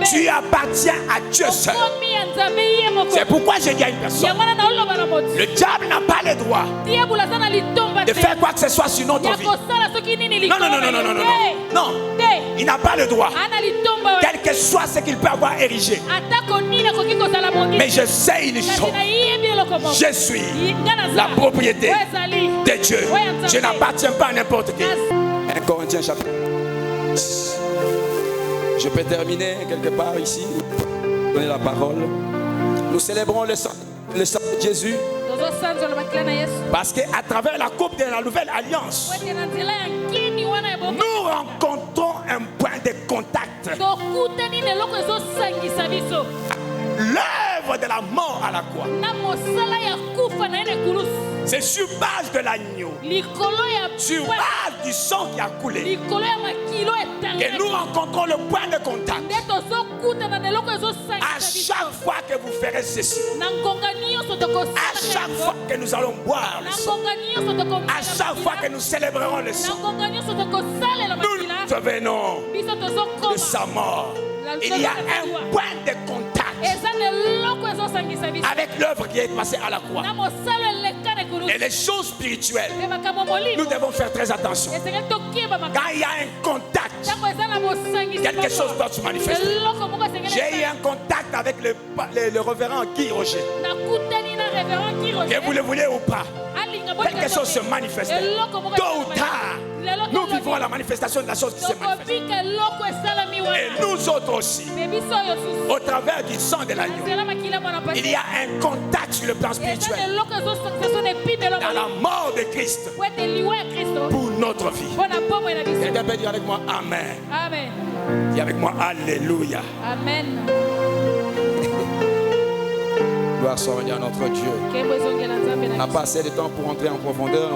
Tu appartiens à Dieu seul. C'est pourquoi je dis à une personne, le diable n'a pas le droit de faire quoi que ce soit sur notre vie. Non, il n'a pas le droit, quel que soit ce qu'il peut avoir érigé. Mais je sais une chose, je suis la propriété de Dieu. Je n'appartiens pas à n'importe qui. 1 Corinthiens chapitre. Je peux terminer quelque part ici, donner la parole. Nous célébrons le sang de Jésus parce qu'à travers la coupe de la nouvelle alliance, nous rencontrons un point de contact. L'œuvre de la mort à la croix, c'est sur base de l'agneau, sur base du sang qui a coulé, que nous rencontrons le point de contact. À chaque fois que vous ferez ceci, à chaque fois que nous allons boire le sang, à chaque fois que nous célébrerons le sang, nous devenons de sa mort. Il y a un point de contact avec l'œuvre qui est passée à la croix. Et les choses spirituelles, nous devons faire très attention. Quand il y a un contact, quelque chose doit se manifester. J'ai eu un contact avec le révérend Guy Roger. Que vous le voulez ou pas, quelque chose se manifeste. Tôt ou tard, nous vivons la manifestation de la chose qui se manifeste. Et nous autres aussi, au travers du sang de l'agneau, il y a un contact sur le plan spirituel. Dans la mort de Christ pour notre vie. Quelqu'un peut dire avec moi Amen. Amen. Dis avec moi Alléluia. Amen. Gloire soit à notre Dieu. On n'a pas assez de temps pour entrer en profondeur.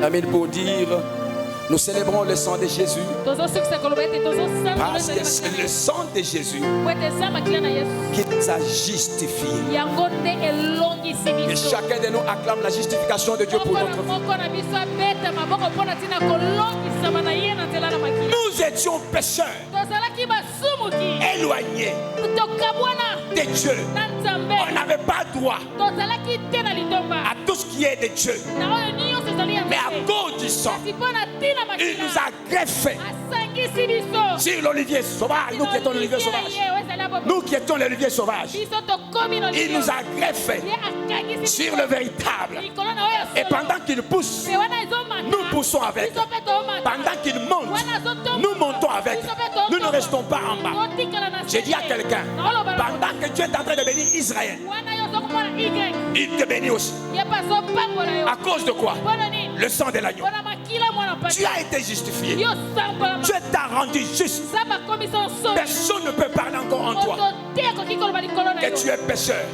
Amen pour dire, nous célébrons le sang de Jésus parce que c'est le sang de Jésus qui nous a justifiés. Et chacun de nous acclame la justification de Dieu pour notre vie. Nous étions pécheurs, éloignés de Dieu. On n'avait pas droit à tout ce qui est de Dieu. Mais à cause du sang, il nous a greffé sur l'olivier sauvage. Nous qui étions l'olivier sauvage. Nous qui étions l'olivier sauvage. Il nous a greffé sur le véritable. Et pendant qu'il pousse, nous poussons avec. Pendant qu'il monte, nous montons avec. Nous ne restons pas en bas. J'ai dit à quelqu'un, pendant que Dieu est en train de bénir Israël, il te bénit aussi. À cause de quoi? Le sang de l'agneau. Tu as été justifié. Dieu t'a rendu juste. Personne ne peut parler encore en toi que tu es pécheur.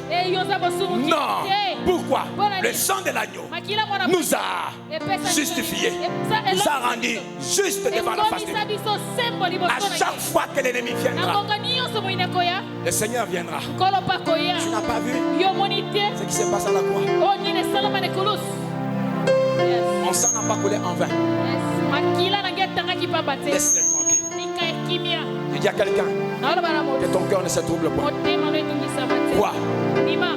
Non. Pourquoi? Le sang de l'agneau nous a justifiés, nous a rendus justes devant la face de Dieu. À chaque fois que l'ennemi viendra, le Seigneur viendra. Tu n'as pas vu ce qui s'est passé à la croix? Mon sang n'a pas coulé en vain. Laisse-les tranquilles. Tu dis à quelqu'un que ton cœur ne se trouble pas. Quoi?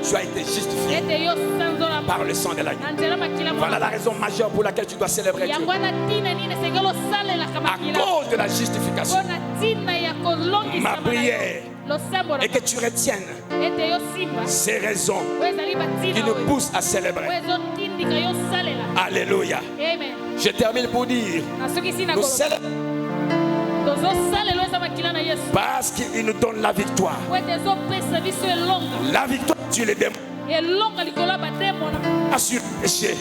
Tu as été justifié par le sang de l'agneau. Voilà la raison majeure pour laquelle tu dois célébrer Dieu. À cause de la justification. Ma prière est que tu retiennes ces raisons qui nous poussent à célébrer. Alléluia. Je termine pour dire, nous célébrons parce qu'il nous donne la victoire. La victoire sur les démons. Sur le péché.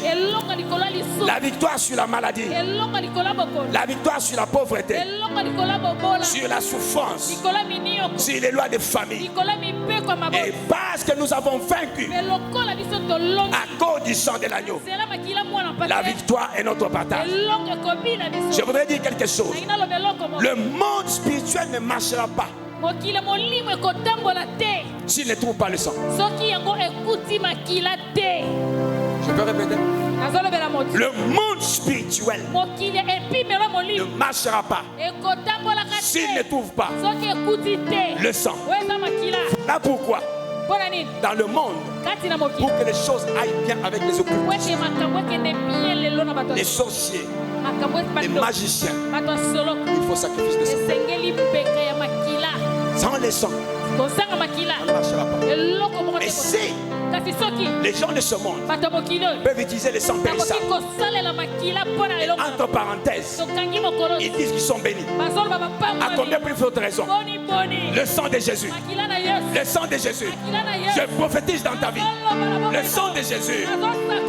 La victoire sur la maladie. La victoire sur la pauvreté. Sur la souffrance. Sur les lois de famille. Et parce que nous avons vaincu à cause du sang de l'agneau, la victoire est notre partage. Je voudrais dire quelque chose. Le monde spirituel ne marchera pas s'il ne trouve pas le sang. Je peux répéter. Le monde spirituel ne marchera pas s'il ne trouve pas le sang. Là pourquoi dans le monde, pour que les choses aillent bien avec les occultes, les sorciers, les magiciens, il faut sacrifier des sang. Sans les sangs, ça ne marchera pas. Et si les gens de ce monde peuvent utiliser les sangs périssables, entre parenthèses, ils disent qu'ils sont bénis. À combien plus forte raison? Le sang de Jésus. Le sang de Jésus. Je prophétise dans ta vie. Le sang de Jésus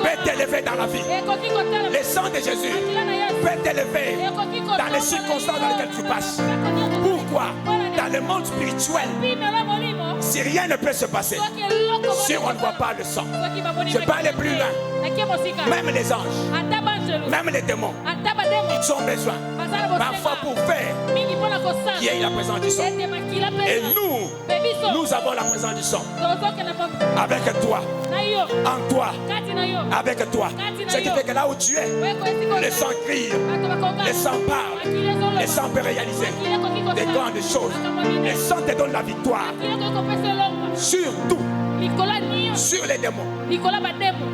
peut t'élever dans la vie. Le sang de Jésus peut t'élever dans les circonstances dans lesquelles tu passes. Pourquoi? Dans le monde spirituel, si rien ne peut se passer, si on ne voit pas le sang, je peux aller plus loin. Même les anges, même les démons, ils ont besoin parfois pour faire qu'il y ait la présence du sang. Et nous avons la présence du sang avec toi, en toi, avec toi. Ce qui fait que là où tu es, le sang crie, le sang parle, le sang peut réaliser des grandes choses. Le sang te donne la victoire sur tout, sur les démons,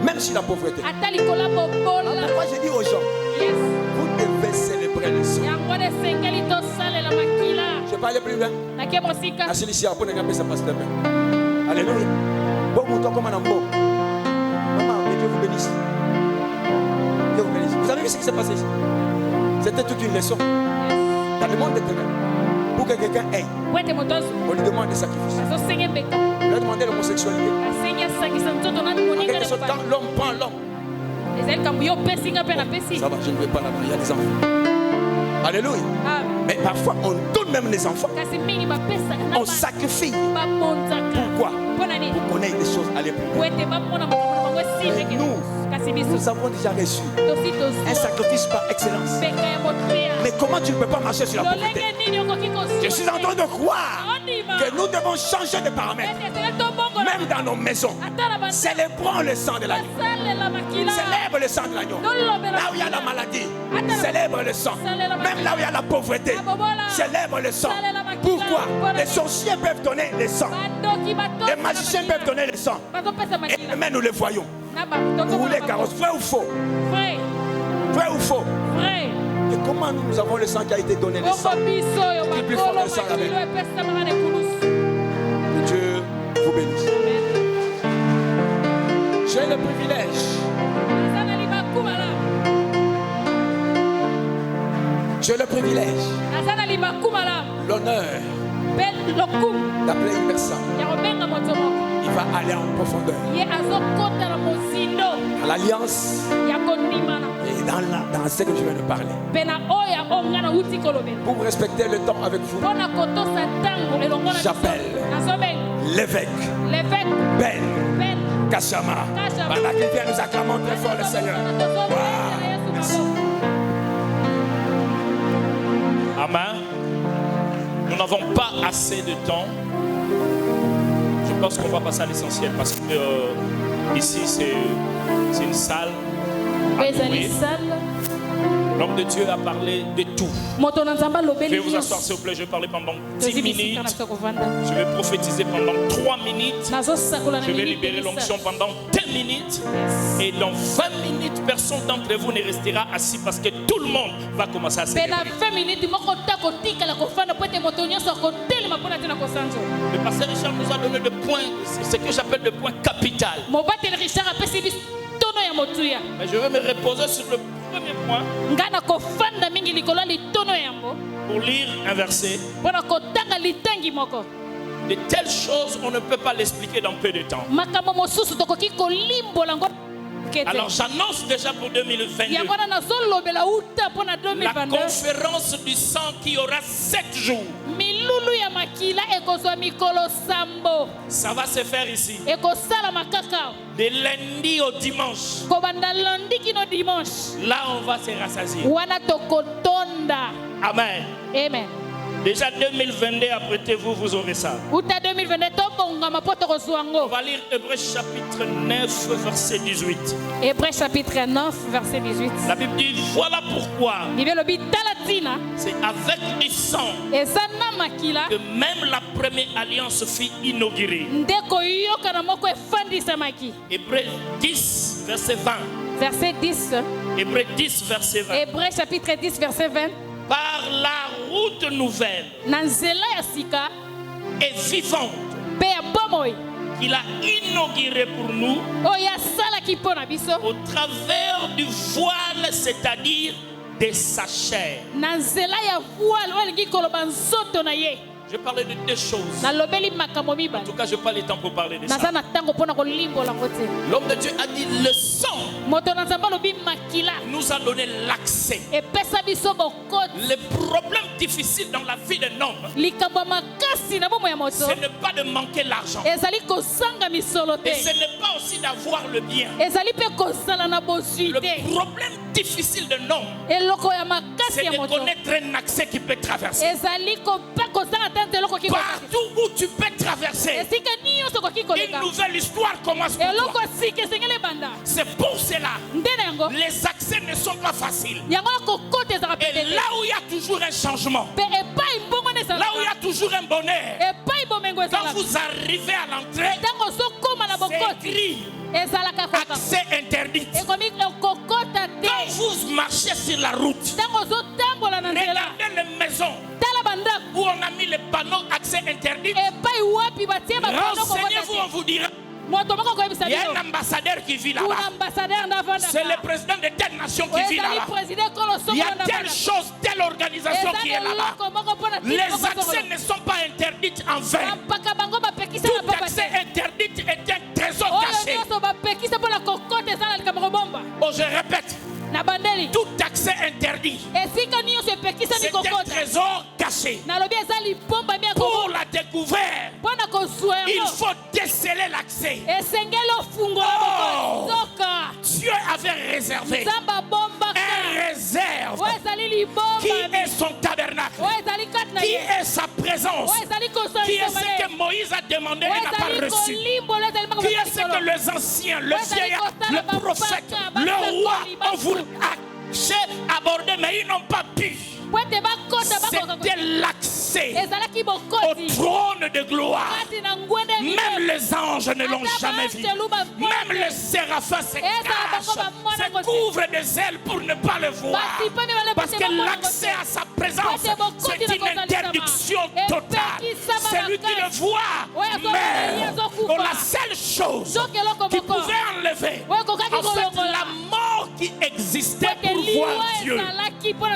même sur la pauvreté. Moi je dis aux gens, vous devez célébrer le sang. Je peux aller plus loin. Alléluia. Bon, Dieu vous bénisse. Dieu vous bénisse. Vous avez vu ce qui s'est passé ici? C'était toute une leçon. Dans le monde des ténèbres, pour que quelqu'un aille, on lui demande des sacrifices. On lui demande l'homosexualité. En quelque sorte, quand l'homme prend l'homme, ça va, je ne vais pas là-bas, il y a des enfants. Alléluia. Mais parfois, on donne même les enfants. On sacrifie. Pourquoi? Pour qu'on ait des choses à aller plus loin. Nous avons déjà reçu un sacrifice par excellence. Mais comment tu ne peux pas marcher sur la pauvreté? Je suis en train de croire que nous devons changer de paramètres. Même dans nos maisons, célébrons le sang de l'agneau. Célèbre le sang de l'agneau. Là où il y a la maladie, célèbre le sang. Même là où il y a la pauvreté, célèbre le sang. Pourquoi? Les sorciers peuvent donner le sang. Les magiciens peuvent donner le sang. Et demain nous le voyons. Vous voulez carrosse, vrai ou faux? Vrai ou faux? Et comment nous avons le sang qui a été donné? Le sang qui est plus fort que le sang d'Abel. Dieu vous bénisse. J'ai le privilège. J'ai le privilège. L'honneur d'appeler une personne. Il va aller en profondeur. Dans l'alliance et dans ce que je viens de parler. Pour respecter le temps avec vous, j'appelle l'évêque Ben Kachama. Pendant qu'il vient, nous acclamons très fort le Seigneur. Wow. Merci. Amen. Nous n'avons pas assez de temps. Je pense qu'on va passer à l'essentiel parce que ici c'est une salle à louer. L'homme de Dieu a parlé de tout. Veuillez vous asseoir s'il vous plaît, je vais parler pendant 10 minutes. Je vais prophétiser pendant 3 minutes. Je vais libérer l'onction pendant 10 minutes. Et dans 20 minutes, personne d'entre vous ne restera assis parce que tout le monde va commencer à célébrer. Le pasteur Richard nous a donné des points, ce que j'appelle des points capitaux. Mais je vais me reposer sur le premier point pour lire un verset. De telles choses, on ne peut pas l'expliquer dans peu de temps. Alors j'annonce déjà pour 2022 la conférence du sang qui aura 7 jours. Ça va se faire ici. De lundi au dimanche. Là on va se rassasier. Amen. Amen. Déjà 2022, apprêtez-vous, vous aurez ça. On va lire Hébreux chapitre 9, verset 18. Hébreux chapitre 9, verset 18. La Bible dit, voilà pourquoi c'est avec du sang que même la première alliance fut inaugurée. Hébreux 10, verset 20. Verset 10. Hébreux 10, verset 20. Hébreux chapitre 10, verset 20. Par la route nouvelle et vivante qu'il a inauguré pour nous au travers du voile, c'est-à-dire de sa chair. Je parlais de 2 choses. En tout cas, je n'ai pas le temps pour parler de ça. L'homme de Dieu a dit le sang nous a donné l'accès. Le problème difficile dans la vie d'un homme, ce n'est pas de manquer l'argent. Et ce n'est pas aussi d'avoir le bien. Le problème difficile d'un homme, c'est de connaître un accès qui peut traverser. Partout où tu peux traverser, une nouvelle histoire commence pour toi. C'est pour cela les accès ne sont pas faciles. Et là où il y a toujours un changement, là où il y a toujours un bonheur, quand vous arrivez à l'entrée, c'est écrit accès interdit. Quand vous marchez sur la route, regardez les maisons où on a mis les panneaux accès interdit. Renseignez-vous, on vous dira. Il y a un ambassadeur qui vit là-bas. C'est le président de telle nation qui vit là-bas. Il y a telle chose, telle organisation qui est là-bas. Les accès ne sont pas interdits en vain. Tout accès interdit est un trésor caché. Oh, je répète. Tout accès interdit, c'est un trésor caché. Pour la découverte, il faut déceler l'accès. Oh, Dieu avait réservé un réserve qui est son tabernacle, qui est sa présence, qui est ce que Moïse a demandé et n'a pas reçu, qui est ce que les anciens, le vieillard, le prophète, le roi ont voulu aborder, mais ils n'ont pas pu. C'était l'accès au trône de gloire. Même les anges ne l'ont jamais vu. Même les séraphins se couvrent des ailes pour ne pas le voir. Parce que l'accès à sa présence, c'est une interdiction totale. Celui qui le voit meurt. Donc la seule chose qui pouvait enlever, en fait, la mort qui existait pour voir Dieu.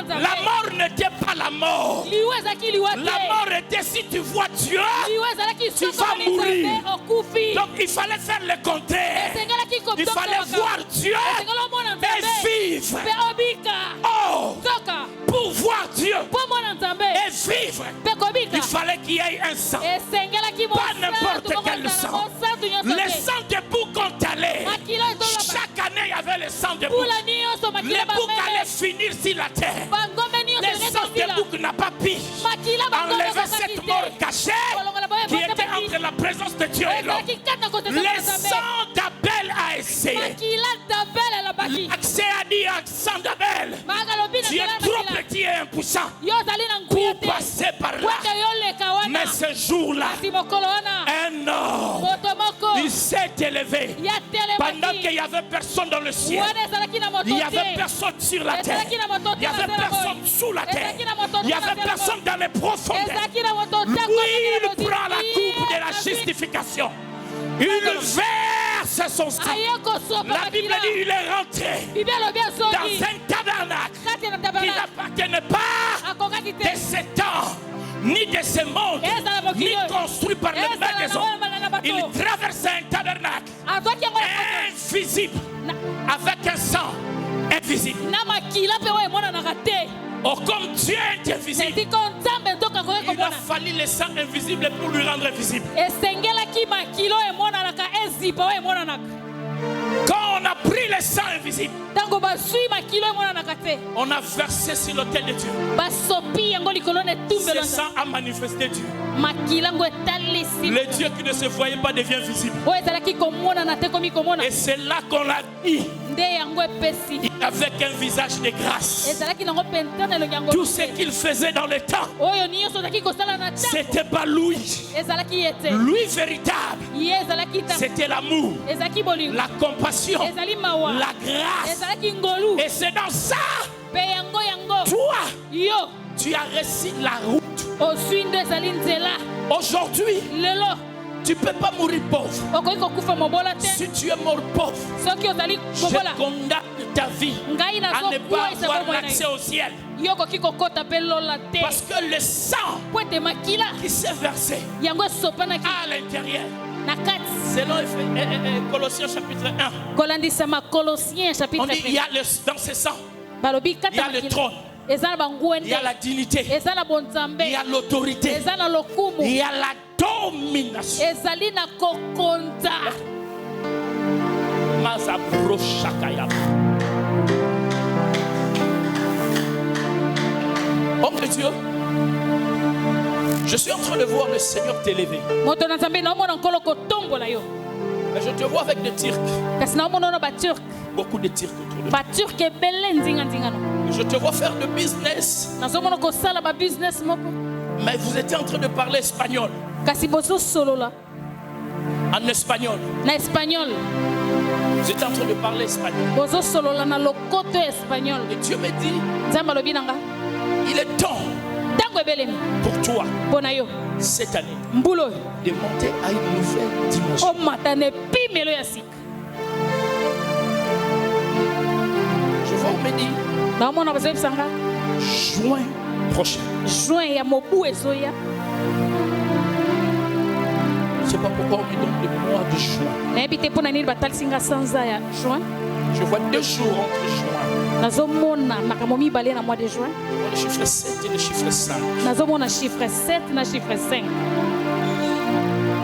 La mort n'était pas la mort. La mort était si tu vois Dieu, tu vas mourir. Donc il fallait faire le contraire. Il fallait voir Dieu et vivre. Oh, pour voir Dieu et vivre, il fallait qu'il y ait un sang. Pas n'importe quel sang. Le sang de bouc qu'on allait. Chaque année il y avait le sang de bouc. Le bouc allait finir sur la terre. Le sang de bouc n'a pas pu enlever cette mort cachée qui était entre la présence de Dieu et l'homme. Le sang d'Abel a essayé. L'accès a dit à sang d'Abel. Dieu puissant pour passer par là. Mais ce jour-là, un homme, il s'est élevé. Pendant qu'il n'y avait personne dans le ciel, il n'y avait personne sur la terre, il n'y avait personne sous la terre, il n'y avait personne dans les profondeurs. Lui, il prend la coupe de la justification. Il verse son sang. La Bible dit qu'il est rentré dans un tabernacle qui n'appartenait pas de ce temps, ni de ce monde, ni construit par les mains des hommes. Il traversait un tabernacle invisible, avec un sang invisible. Oh, comme Dieu est invisible, il a fallu le sang invisible pour lui rendre visible. Quand on a pris le sang invisible, on a versé sur l'autel de Dieu. Ce sang a manifesté Dieu. Le Dieu qui ne se voyait pas devient visible. Et c'est là qu'on l'a dit. Avec un visage de grâce. Tout ce qu'il faisait dans le temps, c'était pas lui. Lui véritable, c'était l'amour, la compassion, la grâce. Et c'est dans ça, toi, tu as réussi la route. Aujourd'hui, tu ne peux pas mourir pauvre. Si tu es mort pauvre, je condamne ta vie à ne pas avoir l'accès au ciel. Parce que le sang qui s'est versé à l'intérieur, selon Colossiens chapitre 1, on dit il y a dans ce sang, il y a le trône, il y a la dignité, il y a l'autorité, il y a la domination. Homme de Dieu, je suis en train de voir le Seigneur t'élever. Mais je te vois avec des Turcs. Beaucoup de Turcs autour de toi. Je te vois faire de business. Mais vous étiez en train de parler espagnol. En espagnol. Vous êtes en train de parler espagnol. Et Dieu me dit, il est temps pour toi cette année de monter à une nouvelle dimension. Je vois où me dit juin prochain. Je ne sais pas pourquoi on me donne le mois de juin. Je vois 2 jours entre juin. Je vois le chiffre 7 et le chiffre 5.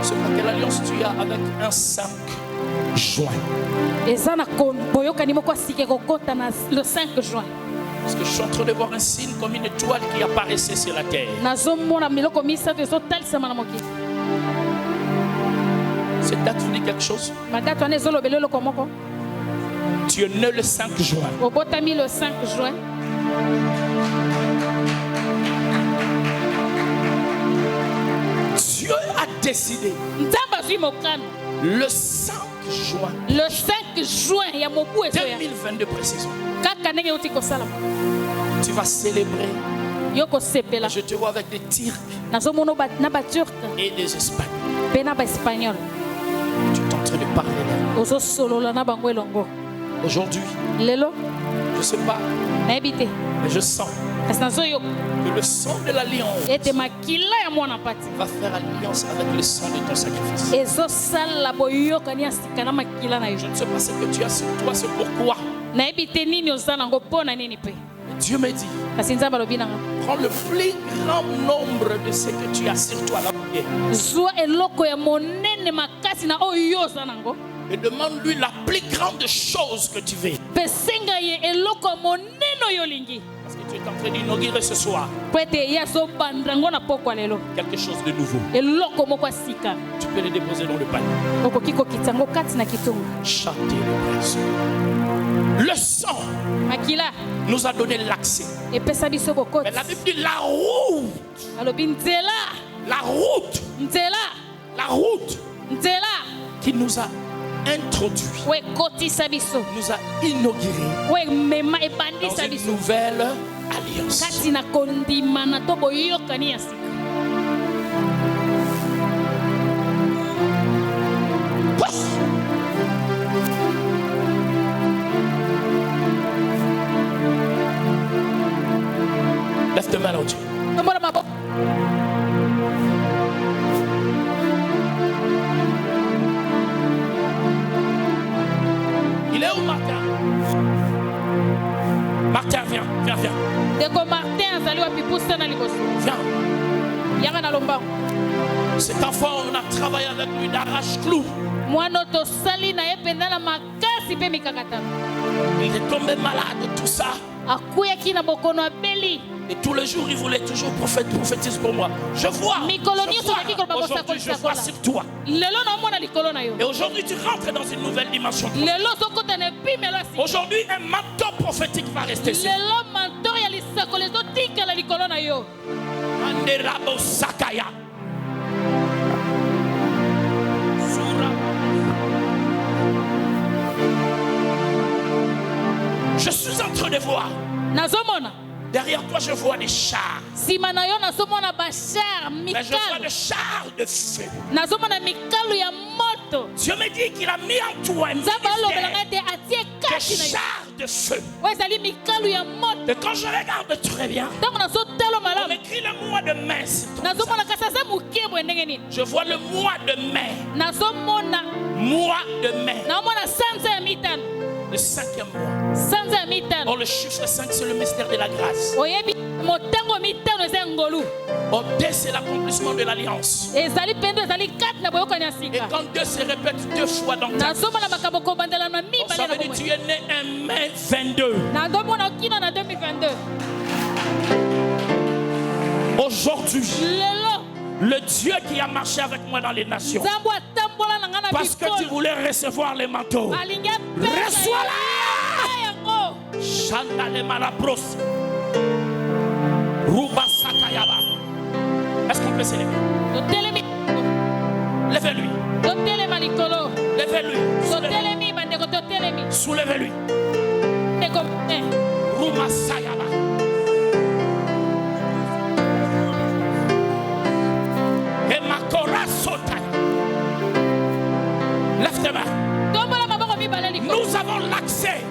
C'est pas quelle alliance tu as avec un 5 juin. Le 5 juin. Parce que je suis en train de voir un signe comme une étoile qui apparaissait sur la terre. Cette date vous dit quelque chose? Tu es né le 5 juin. Le 5 juin. Dieu a décidé le 5 juin. Le 5 juin, 2022 précisément. Tu vas célébrer. Je te vois avec des Turcs et des Espagnols. Tu es en train de parler là. Aujourd'hui, je ne sais pas, mais je sens que le sang de l'alliance va faire alliance avec le sang de ton sacrifice. Je ne sais pas ce que tu as sur toi, c'est pourquoi. Dieu me dit, prends le plus grand nombre de ce que tu as sur toi là. Et demande-lui la plus grande chose que tu veux. Parce Parce que tu es en train d'inaugurer ce soir quelque chose de nouveau. Tu peux le déposer dans le panier. Chantez le prince. Le sang nous a donné l'accès. Mais la Bible dit la route qui nous a introduit, nous a inauguré dans une nouvelle alliance. Lève tes mains, Dieu. Il est où Martin? Martin, viens. Viens. Cet enfant, on a travaillé avec lui d'arrache-clou. Il est tombé malade, tout ça. Et tous les jours, il voulait toujours prophétiser pour moi. Je vois. Aujourd'hui, je vois sur toi. Et aujourd'hui, tu rentres dans une nouvelle dimension. Aujourd'hui, un manteau prophétique va rester sur toi. Anderabo Sakaya. Je suis en train de voir. Derrière toi, je vois des chars. Mais je vois des chars de feu. Dieu me dit qu'il a mis en toi un ministère de chars de feu. Et quand je regarde très bien, on écrit le mois de mai. Je vois le mois de mai. Mois de mai. Le 5e mois. Or, le chiffre 5, c'est le mystère de la grâce. Or, 2, c'est l'accomplissement de l'alliance. Et quand 2 se répète 2 fois dans ta vie, ça veut dire que tu es né un mai 22. Aujourd'hui, le Dieu qui a marché avec moi dans les nations, parce que tu voulais recevoir les manteaux, reçois-la. Chandale malabros. Ruba sakayaba. Est-ce qu'on peut s'élever? Levez-lui. Levez-lui. Soulevez-lui. Ruba sayaba. Et ma cora sota. Lève tes mains. Nous avons l'accès.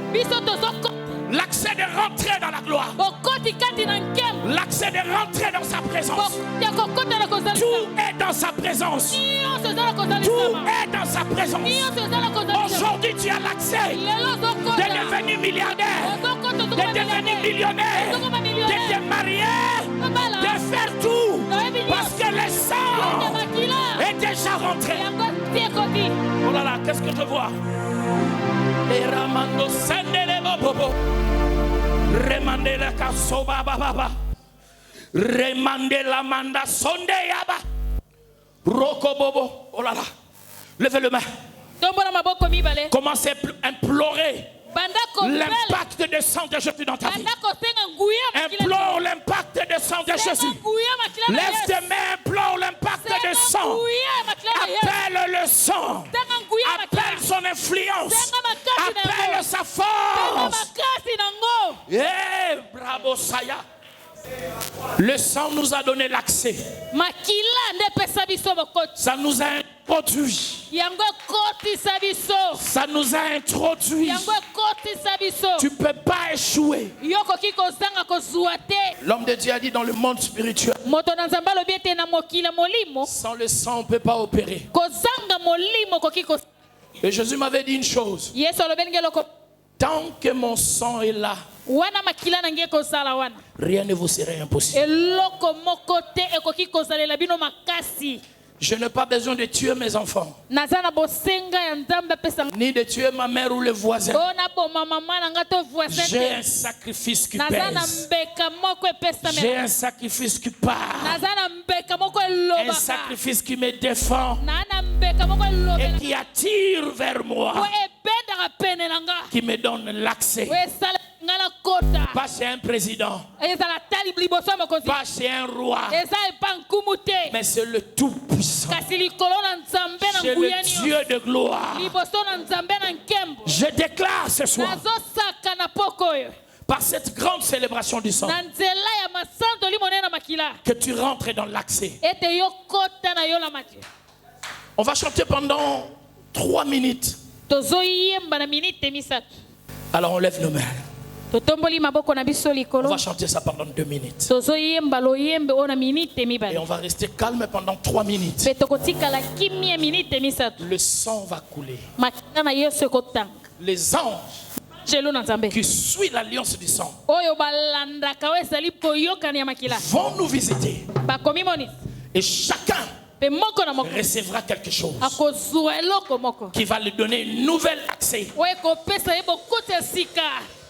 L'accès de rentrer dans la gloire. L'accès de rentrer dans sa présence. Tout est dans sa présence. Tout est dans sa présence. Aujourd'hui, tu as l'accès de devenir milliardaire, de devenir millionnaire, de te marier, de faire tout. Parce que le sang est déjà rentré. Oh là là, qu'est-ce que je vois? Et Ramando Sendele Bobo. Remande la kasoba baba. Remande la manda sonde yaba. Roko bobo. Oh là là. Levez le main. Commencez à implorer l'impact de sang de Jésus dans ta vie. Implore l'impact de sang de Jésus. Lève tes mains, implore l'impact de sang. Appelle le sang. Appelle son influence. Appelle sa force. Eh, bravo Saya. Le sang nous a donné l'accès. Ça nous a introduit. Ça nous a introduit. Tu ne peux pas échouer. L'homme de Dieu a dit dans le monde spirituel, sans le sang on ne peut pas opérer. Et Jésus m'avait dit une chose. Tant que mon sang est là, rien ne vous serait impossible. Je n'ai pas besoin de tuer mes enfants, naza na bosenga ya nzambe apesa ni de tuer ma mère ou le voisin. o naboma mama na nga to voisin J'ai te un sacrifice qui naza na pèse. mbeka moko epesa J'ai un sacrifice qui part. naza na mbeka moko Un elobaka sacrifice qui me défend na na mbeka moko et elobela qui attire vers o moi, ebendaka pene na nga qui me donne l'accès. o esala nga na kota Pas chez un président, ezala tali liboso ya mokonzi pas chez un roi, eza epa nkumu te mais c'est le Tout-Puissant. kasi likolo na nzambe na C'est nguya le Dieu de gloire. liboso na nzambe na nkembo Je déclare ce soir, nazosaka na poko oyo par cette grande célébration du sang, na nzela ya masantoli monene na makila que tu rentres dans l'accès. ete yo kota na yo la mati On va chanter pendant 3 minutes. tozoyemba na minite misato Alors on lève nos mains. totomboli maboko na biso On likolo va chanter ça pendant 2 minutes. tozoyemba loyembe oyo na minite Et mibale on va rester calme pendant 3 minutes. mpe tokotikala kimia minite misato Le sang va couler. makila na yesu ekotanga Les anges jelo na nzambe qui suivent l'alliance du sang oyo balandaka oyo ezali boyokani ya makila vont nous visiter. bakomi monisi Et chacun mpe moko na moko recevra quelque chose akozwa eloko moko qui va lui donner un nouvel accès. oyo ekopesa ye bokota ya sika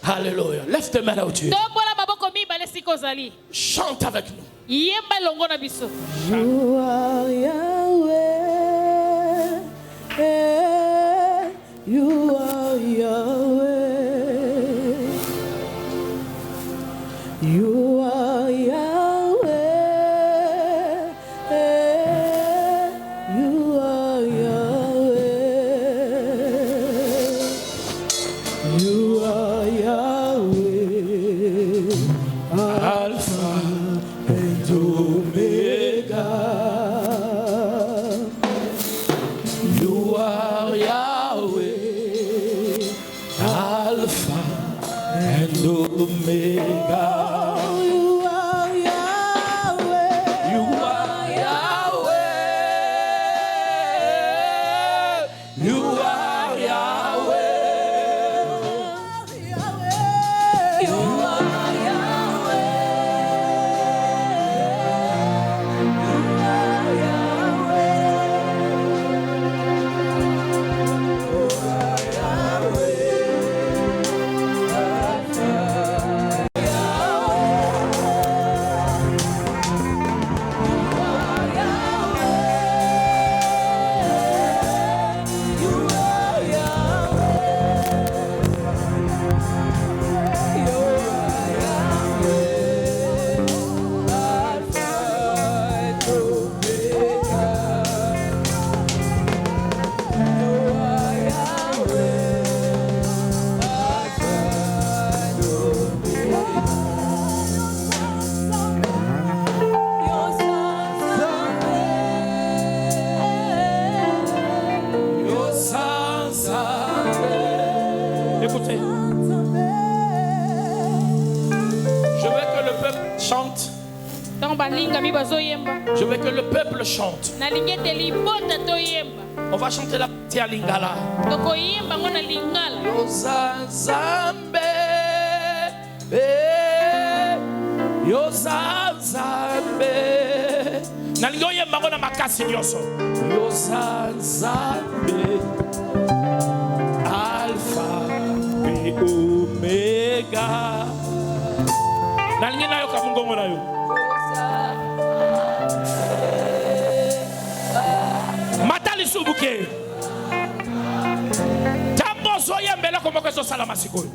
Alléluia. Lève tes mains là où tu es. tombola maboko mibale sika ozali Chante avec nous. yemba elongo na biso You are Yahweh, you are Yahweh, you are Yahweh, you are Yahweh, you are Yahweh, Alpha and Omega. You are Yahweh, Alpha and Omega. you are Yahweh. You are Yahweh. You are Yahweh. Écoutez, je veux que le peuple chante. ntango balingami bazoyemba Je veux que le peuple chante. nalingi ete libota toyemba On va chanter la partie à Lingala. tokoyemba ngo na lingala Yozazambe, Yozazambe. Nalingi oyemba ngo na makasi nyonso. Yozazambe, Alpha et Omega. Nalingi nayoka mungongo na yo. Matali subuke. Tambo zoyembela komoko ezosala masikoyo.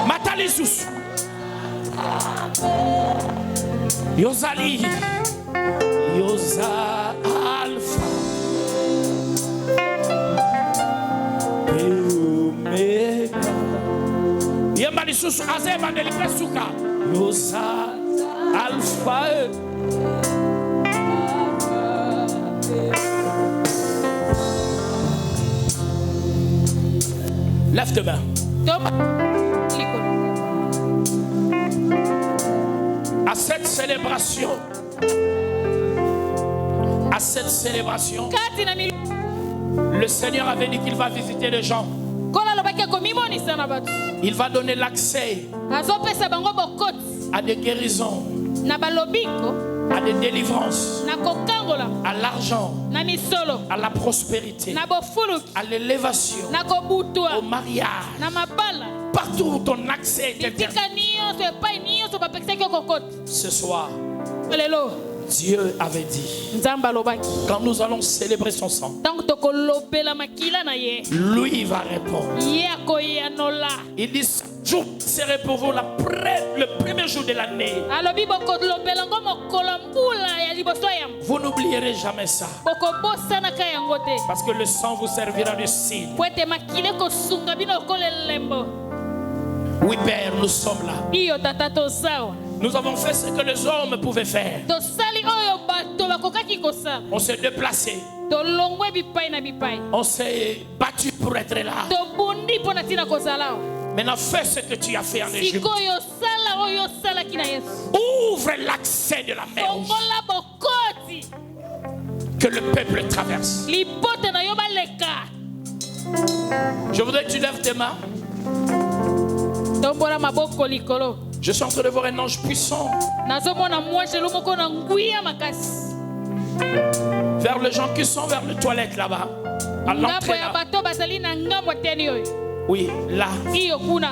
Matali susu. Yozali. Yoza Alpha et Omega. Yemba lisusu azeba ndelikesuka. Yoza Alpha. Lève tes mains. tomba likolo À cette célébration, kati na milu le Seigneur avait dit qu'il va visiter les gens. kola alobaki akomimonisa na bato Il va donner l'accès azopesa bango bokoti à des guérisons, na balobiko à des délivrances, na kokangola à l'argent, na misolo à la prospérité, na bofuluki à l'élévation, na kobutwa au mariage. na mabala Partout où ton accès est interdit. bitika nyonso epai nyonso bapekisaki yo kokota. Ce soir, lelo Dieu avait dit, nzambe alobaki quand nous allons célébrer son sang, ntango tokolobela makila na ye lui va répondre. ye akoyanola. Il dit, ce jour serait pour vous le premier jour de l'année. alobi bokolobela ngo mokolo mbula ya liboso yambo Vous n'oublierez jamais ça. bokobosanaka yango te Parce que le sang vous servira de signe. po ete makila ekosunga bino lokola elembo. Oui, Père, nous sommes là. iyo tata tosawa Nous avons fait ce que les hommes pouvaient faire. tosali oyo bato bakokaki kosala. On s'est déplacé. tolongwe bipai na bipai On s'est battu pour être là. tobundi mpo na ntina kozala awa. Maintenant, fais ce que tu as fait en Égypte. sikoyo sala oyo osalaki na yesu. Ouvre l'accès de la mer Rouge, fongola bokoti que le peuple traverse. libote na yo baleka. Je voudrais que tu lèves tes mains. tombola maboko likolo. Je suis en train de voir un ange puissant nazomona mwashelo moko na nguya makasi vers les gens qui sont vers les toilettes là-bas. À ngambo l'entrée ya là. bato bazali na ngambo teni oyo. Oui, là. iyo kuna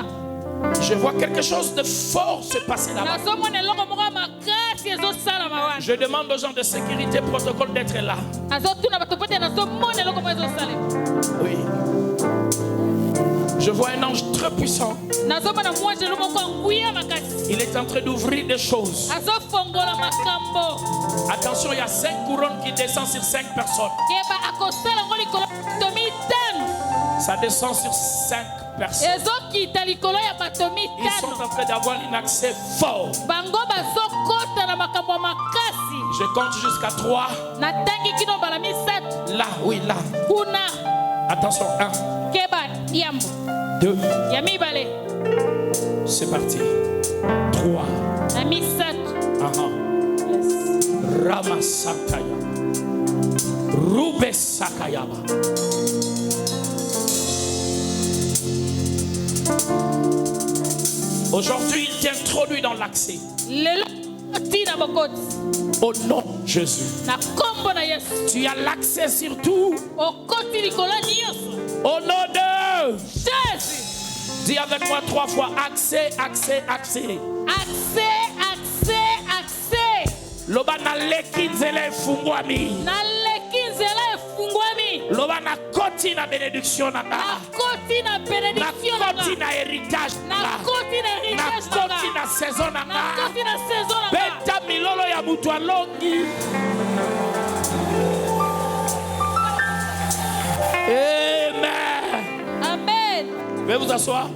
Je vois quelque chose de fort se passer là-bas. nazomona eloko moko ya makasi ezosalama wana. Je demande aux gens de sécurité protocole d'être là. azotuna bato po ete nazomona eloko moko ezosalema. Oui. Je vois un ange très puissant. nazomona mwashelo moko ya nguya makasi Il est en train d'ouvrir des choses. azofongola makambo. Attention, il y a 5 couronnes qui descendent sur 5 personnes. yeba akosala ngo likolo bato mitano. Ça descend sur 5 personnes. ezokita likolo ya bato Ils sont mitano. en train d'avoir un accès fort. bango bazokota na makambo ya makasi. Je compte jusqu'à 3. natangi kino bala misato. Là, oui, là. kuna Attention, 1, keba yambo 2, ya mibale c'est parti. 3. na misato. Aha. Ramasakaya. Rube Sakayaba. Aujourd'hui, il t'introduit dans l'accès. lelo tina bokoti Au nom de Jésus. na kombo na yesu. Tu as l'accès sur tout. okoti likolo nyonso. Au nom de... jésus. Dis avec moi 3 fois. Accès, accès, accès. accès accès accès. Loba na leki nzele fungwami. naleki nzela efungwami. Loba na koti na bénédiction na nga. nakoti na Na benediction na koti nga. na héritage na nga. nakoti na Na héritage na koti nga. na saison na nga. nakoti na saison na nga. Beta milolo ya mutu alongi. Amen. amen. Veuillez vous asseoir.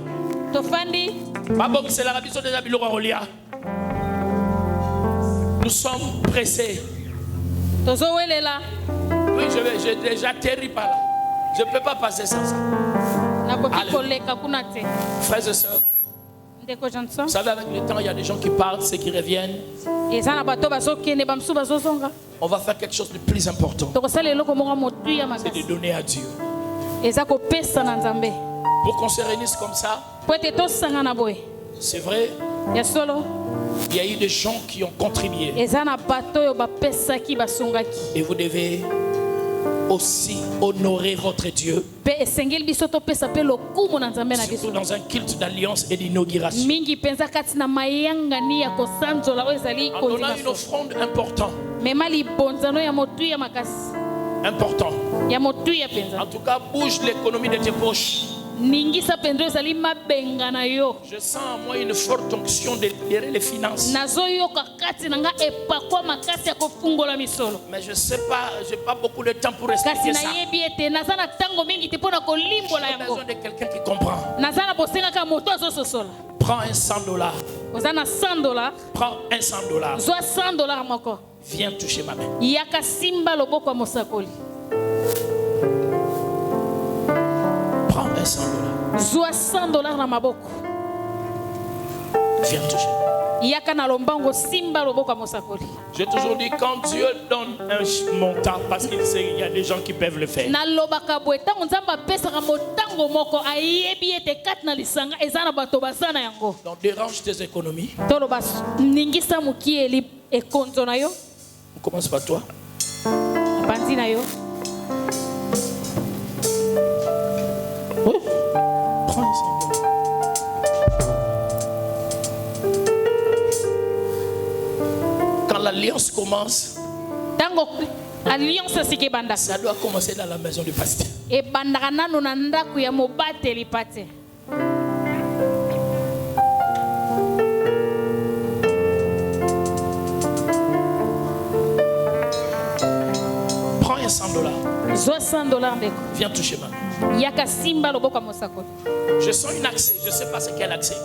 tofandi Babokisela rabiso déjà biloko rolia. Nous sommes pressés. tozowelela Oui, j'ai déjà terri par là. Je ne peux pas passer sans ça. nakoki Allez. koleka kuna te. Frères et sœurs, ndeko Johnson vous savez, avec le temps, il y a des gens qui partent, ceux qui reviennent. eza na bato bazokende bamosusu bazozonga. On va faire quelque chose de plus important. tokosala eloko moko motuya C'est de makasi donner à Dieu. eza kopesa na nzambe Pour qu'on se réunisse comme ça, po ete tosanga na boye c'est vrai, ya solo. il y a eu des gens qui ont contribué. eza na bato oyo bapesaki basungaki Et vous devez aussi honorer votre Dieu, mpe esengeli biso topesa mpe lokumu na nzambe na surtout biso dans un culte d'alliance et d'inauguration. mingi mpenza kati na mayangani ya kosanzola oyo ezali En konzi donnant une na so offrande importante, mema libonzano ya motuya makasi important. ya motuya mpenza En tout cas, bouge l'économie de tes poches. ningisa mpenza oyo ezali mabenga na yo. Je sens en moi une forte onction de libérer les finances. nazoyoka kati na nga epakwa makasi ya kofungola misolo. Mais je sais pas, j'ai pas beaucoup de temps pour kasi expliquer ça. nayebi ete naza na ntango mingi te mpo na kolimbola J'ai yango. besoin de quelqu'un qui comprend. naza na bosengaka moto azososola. Prends un $100. oza na $100. Prends un $100. zwa $100 moko. Viens toucher ma main. yaka simba loboko ya mosakoli. Prends un $100. zwa $100 na maboko. Viens toucher. J'ai toujours dit, quand Dieu donne un montant, parce qu'il sait qu'il y a des gens qui peuvent le faire. Donc dérange tes économies. On commence par toi. Oui. Prends ça. Quand l'alliance commence, ça doit commencer dans la maison du pasteur. Prends un $100. $100. Viens toucher ma main. Je sens une accès, je ne sais pas c'est quel accès.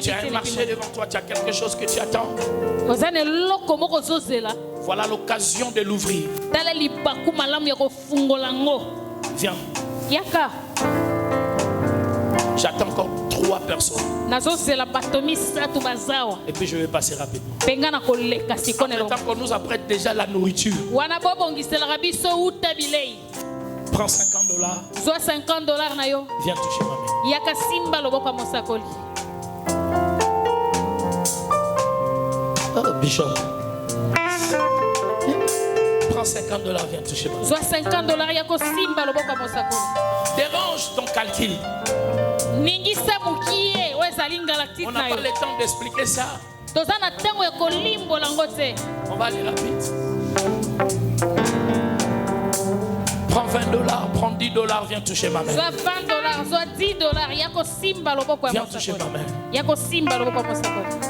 Tu as un marché devant toi, tu as quelque chose que tu attends. Voilà l'occasion de l'ouvrir. Viens. J'attends encore 3 personnes. Et puis je vais passer rapidement. En même temps qu'on nous apprête déjà la nourriture. Prends $50. Viens toucher ma main. Oh, Bishop. Prends $50, viens toucher ma main. Dérange ton calcul. On n'a pas le temps d'expliquer ça. On va aller rapide. Prends $20, prends $10, viens toucher ma main. Viens toucher ma main.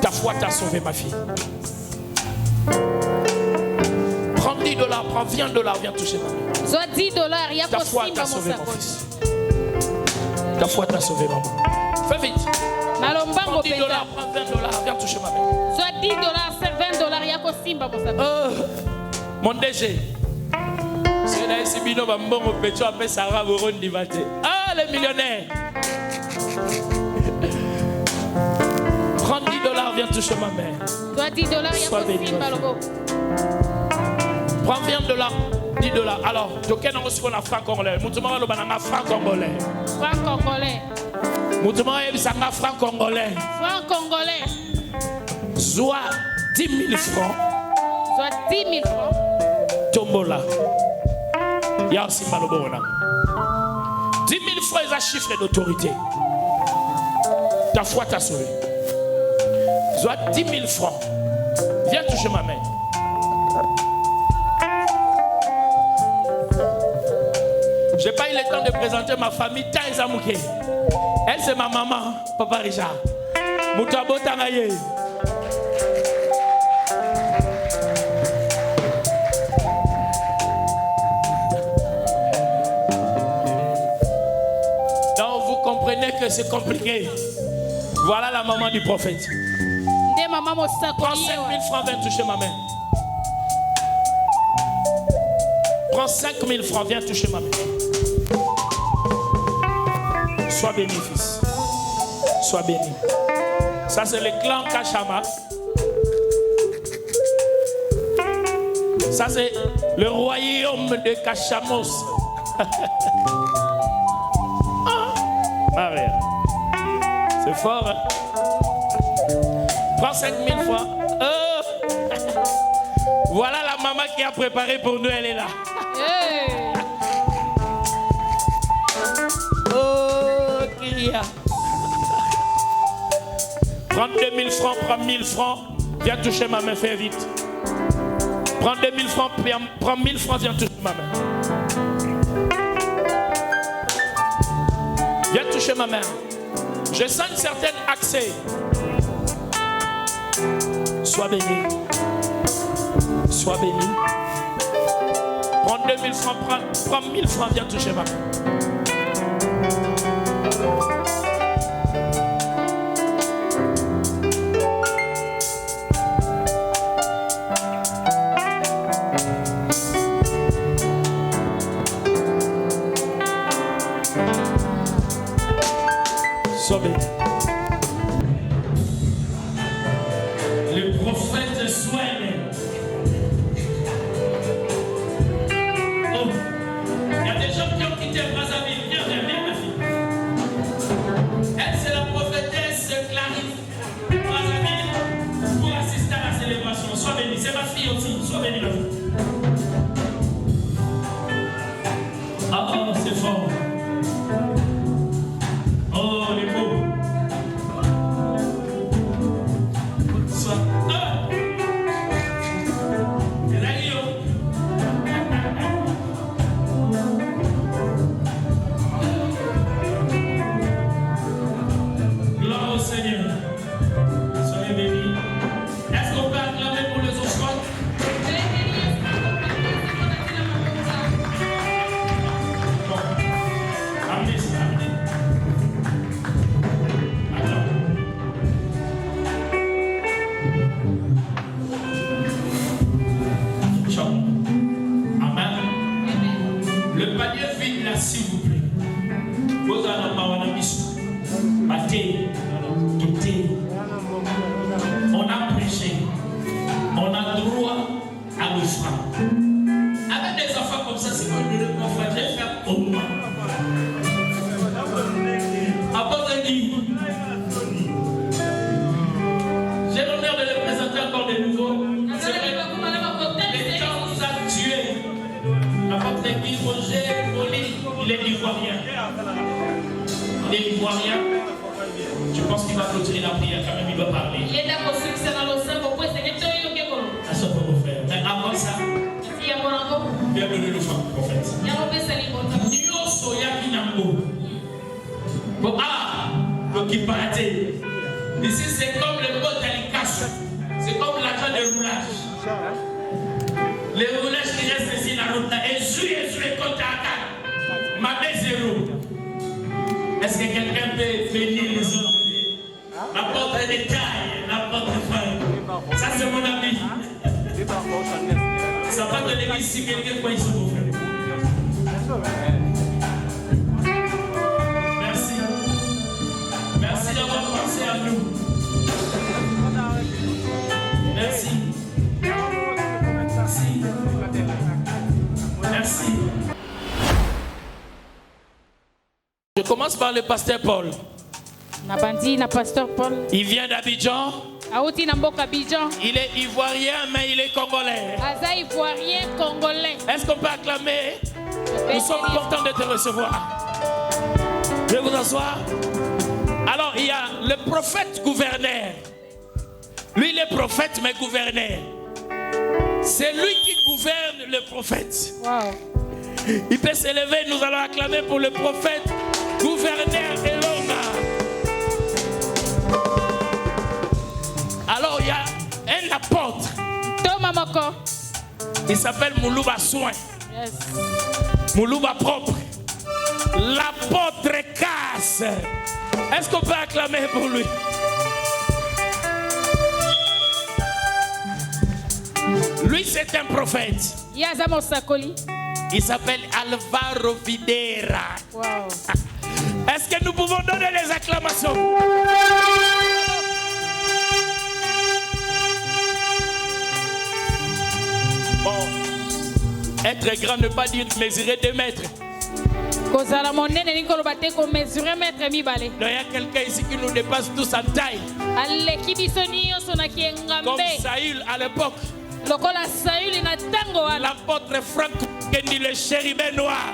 Ta foi t'a sauvé, ma fille. Prends $10, prends $20, viens toucher ma main. Ta foi t'a sauvé, mon fils. Ta foi t'a sauvé, maman. Fais vite. Prends $10, prends $20, viens toucher ma main. Mon DG. Ah, les millionnaires. Prends $10, viens toucher ma main. Sois béni. Prends $20, $10. Alors, tu as un franc congolais. Moutouma le banana franc congolais. Franc congolais. Moutouma un franc congolais. Franc congolais. Soit 10 000 francs. Soit 10 000 francs. Tombola. Il y a aussi Malobona. 10 000 francs, ils ont chiffre d'autorité. Ta foi t'a sauvé. Soit 10 000 francs. Viens toucher ma main. Je n'ai pas eu le temps de présenter ma famille. Taïza Mouké. Elle, c'est ma maman, Papa Richard. Moutabo Tangaye. Donc, vous comprenez que c'est compliqué. Voilà la maman du prophète. Prends 5 000 francs, viens toucher ma main. Prends 5 000 francs, viens toucher ma main. Sois béni, fils. Sois béni. Ça, c'est le clan Kachama. Ça, c'est le royaume de Kachamos. Maria. C'est fort, hein? Prends 5 000 francs. Oh. Voilà la maman qui a préparé pour nous, elle est là. Hey. Oh, Kyria. Prends 2 000 francs, prends 1 000 francs. Viens toucher ma main, fais vite. Prends 2 000 francs, prends 1 000 francs, viens toucher ma main. Viens toucher ma main. Je sens une certaine accès. Sois béni. Sois béni. Prends 2 000 francs, prends 1 000 francs, viens toucher ma main. Sois béni. Vas-y aussi, sois béni là. Ah, c'est fort. Oh, les mots. Sois. Ah. Gloire au Seigneur. Soyez bénis. Est-ce qu'on peut acclamer pour les offrandes? Bon. Amenez ça, amenez. Attends. Amen. Le panier vide là, s'il vous plaît. Vous allez m'avoir mis. Bâté, douté. On a prêché. On a droit à l'offrande. Avec des enfants comme ça, c'est quoi le confrère? Je vais faire au moins. Apôtre dit, j'ai l'honneur de le présenter encore de nouveau. C'est vrai, les gens nous a tués. L'apôtre dit, Roger, Oli, il est ivoirien. Il est ivoirien. Je pense qu'il va clôturer la prière quand même, il va parler. À ce pauvre frère. Mais avant ça, bien donné le chant, prophète. Nyo soya kinambo. Bon, ah, le qui partait. Ici, c'est comme le mot d'Alikash. C'est comme l'argent de roulage. Les roulages qui restent ici, la route là. Et je compte à 4. Ma zéro. Est-ce que quelqu'un peut venir les autres? La porte est de taille, la porte est fin. Ça, c'est mon ami. Ça va de l'église si quelqu'un croit ici, mon frère. Merci. Merci d'avoir pensé à nous. Merci. Merci. Merci. Je commence par le pasteur Paul. Il vient d'Abidjan. Il est ivoirien, mais il est congolais. Est-ce qu'on peut acclamer? Nous sommes contents de te recevoir. Je vais vous asseoir. Alors, il y a le prophète gouverneur. Lui, il est prophète, mais gouverneur. C'est lui qui gouverne le prophète. Wow. Il peut s'élever, nous allons acclamer pour le prophète gouverneur Elonga. Alors il y a un apôtre. Il s'appelle Moulouba Soin. Yes. Moulouba propre. L'apôtre Casse. Est-ce qu'on peut acclamer pour lui? Lui c'est un prophète. Il s'appelle Alvaro Videra. Wow. Est-ce que nous pouvons donner les acclamations? Bon, être grand ne pas dire mesurer 2 mètres. Il y a quelqu'un ici qui nous dépasse tous en taille. Comme Saül à l'époque. L'apôtre Franck Kendi, le chérubin noir.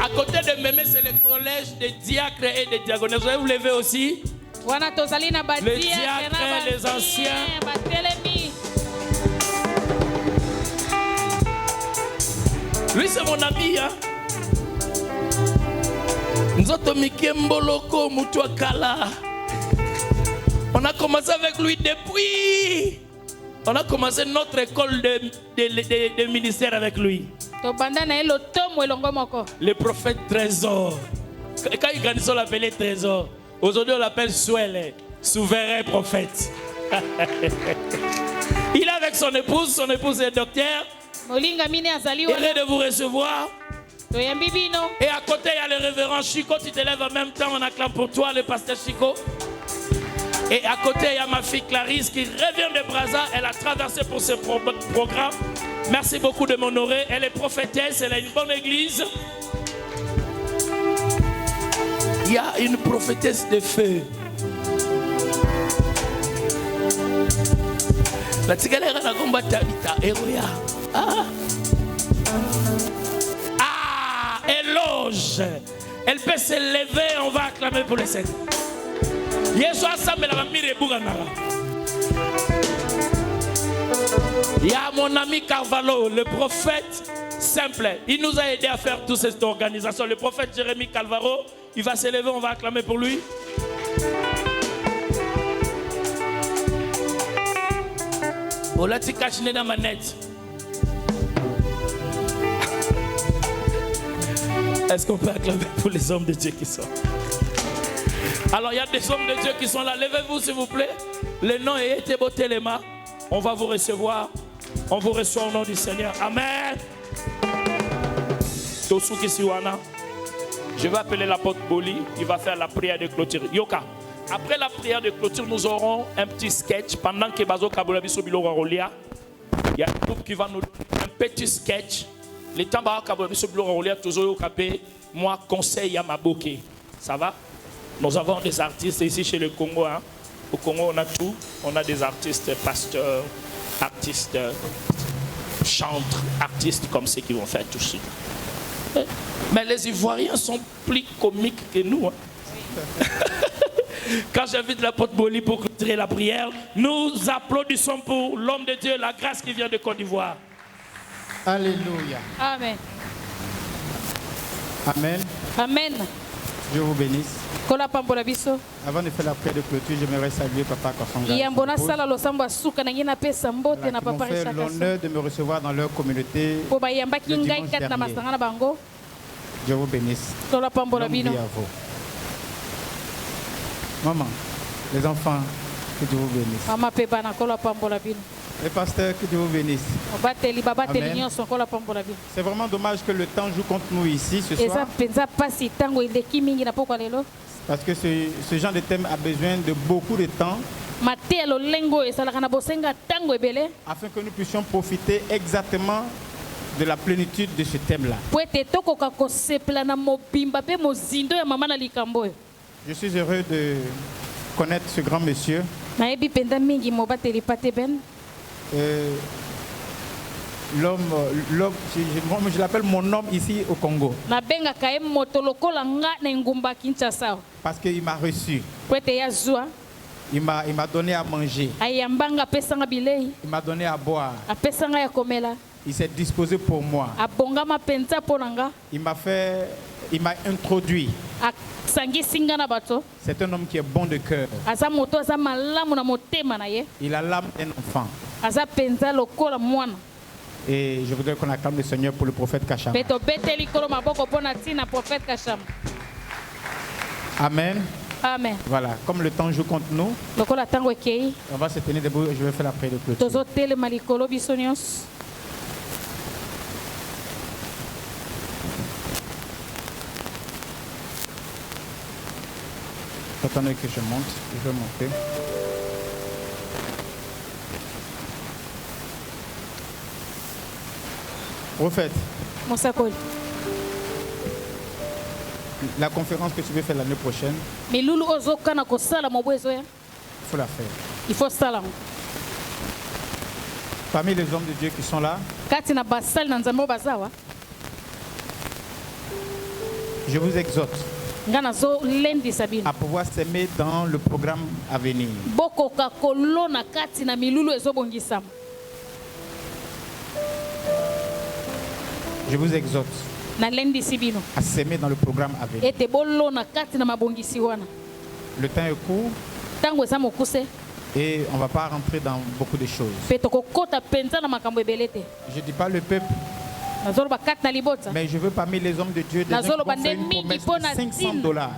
À côté de Mémé, c'est le collège des diacres et des diaconnes. Vous allez vous lever aussi. Les diacres, les anciens. Lui, c'est mon ami. Hein? On a commencé avec lui depuis. On a commencé notre école de ministère avec lui. Le prophète Trésor. Quand il grandissait, on l'appelait Trésor. Aujourd'hui, on l'appelle Souele, souverain prophète. Il est avec son épouse est docteur. Heureux de vous recevoir. Et à côté, il y a le révérend Chico. Tu te lèves en même temps, on acclame pour toi, le pasteur Chico. Et à côté, il y a ma fille Clarisse qui revient de Brazza. Elle a traversé pour ce programme. Merci beaucoup de m'honorer. Elle est prophétesse, elle a une bonne église. Il y a une prophétesse de feu. La tigalera na komba tabita eroya. Éloge. Elle peut se lever, on va acclamer pour les scènes. Yesu assemble la mire buganara. Il y a mon ami Carvalho, le prophète simple. Il nous a aidé à faire toute cette organisation. Le prophète Jérémie Calvaro, il va se lever, on va acclamer pour lui. Olati kachine na manette. Est-ce qu'on peut acclamer pour les hommes de Dieu qui sont? Alors il y a des hommes de Dieu qui sont là. Levez-vous s'il vous plaît. Le nom est Etebo Telema. On va vous recevoir. On vous reçoit au nom du Seigneur. Amen. Tosuki Siwana. Je vais appeler l'apôtre Boli. Il va faire la prière de clôture. Yoka. Après la prière de clôture, nous aurons un petit sketch. Pendant que Bazo Kabulabi Sobilo Rolia, il y a un groupe qui va nous donner un petit sketch. Les temps Kabulabi Sobilo Rolia, toujours moi, conseil à Maboké. Ça va? Nous avons des artistes ici chez le Congo. Hein? Au Congo, on a tout. On a des artistes, pasteurs, artistes, chantres, artistes comme ceux qui vont faire tout ça. Mais les Ivoiriens sont plus comiques que nous. Hein? Quand j'invite l'apôtre Boli pour clôturer la prière, nous applaudissons pour l'homme de Dieu, la grâce qui vient de Côte d'Ivoire. Alléluia. Amen. Amen. Amen. Dieu vous bénisse. Avant de faire la prière de clôture, j'aimerais saluer Papa Kossonga. Qui m'ont fait l'honneur de me recevoir dans leur communauté le dimanche dernier. Dieu vous bénisse. Longue vie à vous. Maman, les enfants, que Dieu vous bénisse. Les pasteurs, que Dieu vous bénisse. Amen. C'est vraiment dommage que le temps joue contre nous ici ce soir. Parce que ce genre de thème a besoin de beaucoup de temps afin que nous puissions profiter exactement de la plénitude de ce thème-là. Je suis heureux de connaître ce grand monsieur. L'homme, je l'appelle mon homme ici au Congo. Parce qu'il m'a reçu. Il m'a donné à manger. Il m'a donné à boire. Il s'est disposé pour moi. Il m'a introduit. C'est un homme qui est bon de cœur. Il a l'âme d'un enfant. Et je voudrais qu'on acclame le Seigneur pour le prophète Kachama. Amen. Amen. Voilà, comme le temps joue contre nous, on va se tenir debout et je vais faire la prière de clôture. Attendez que je monte, je vais monter. Prophète, la conférence que tu veux faire l'année prochaine, il faut la faire. Il faut ça. Parmi les hommes de Dieu qui sont là, je vous exhorte à pouvoir s'aimer dans le programme à venir. Je vous exhorte à s'aimer dans le programme à venir. Le temps est court et on ne va pas rentrer dans beaucoup de choses. Je ne dis pas le peuple, mais je veux parmi les hommes de Dieu des gens qui vont faire une promesse de $500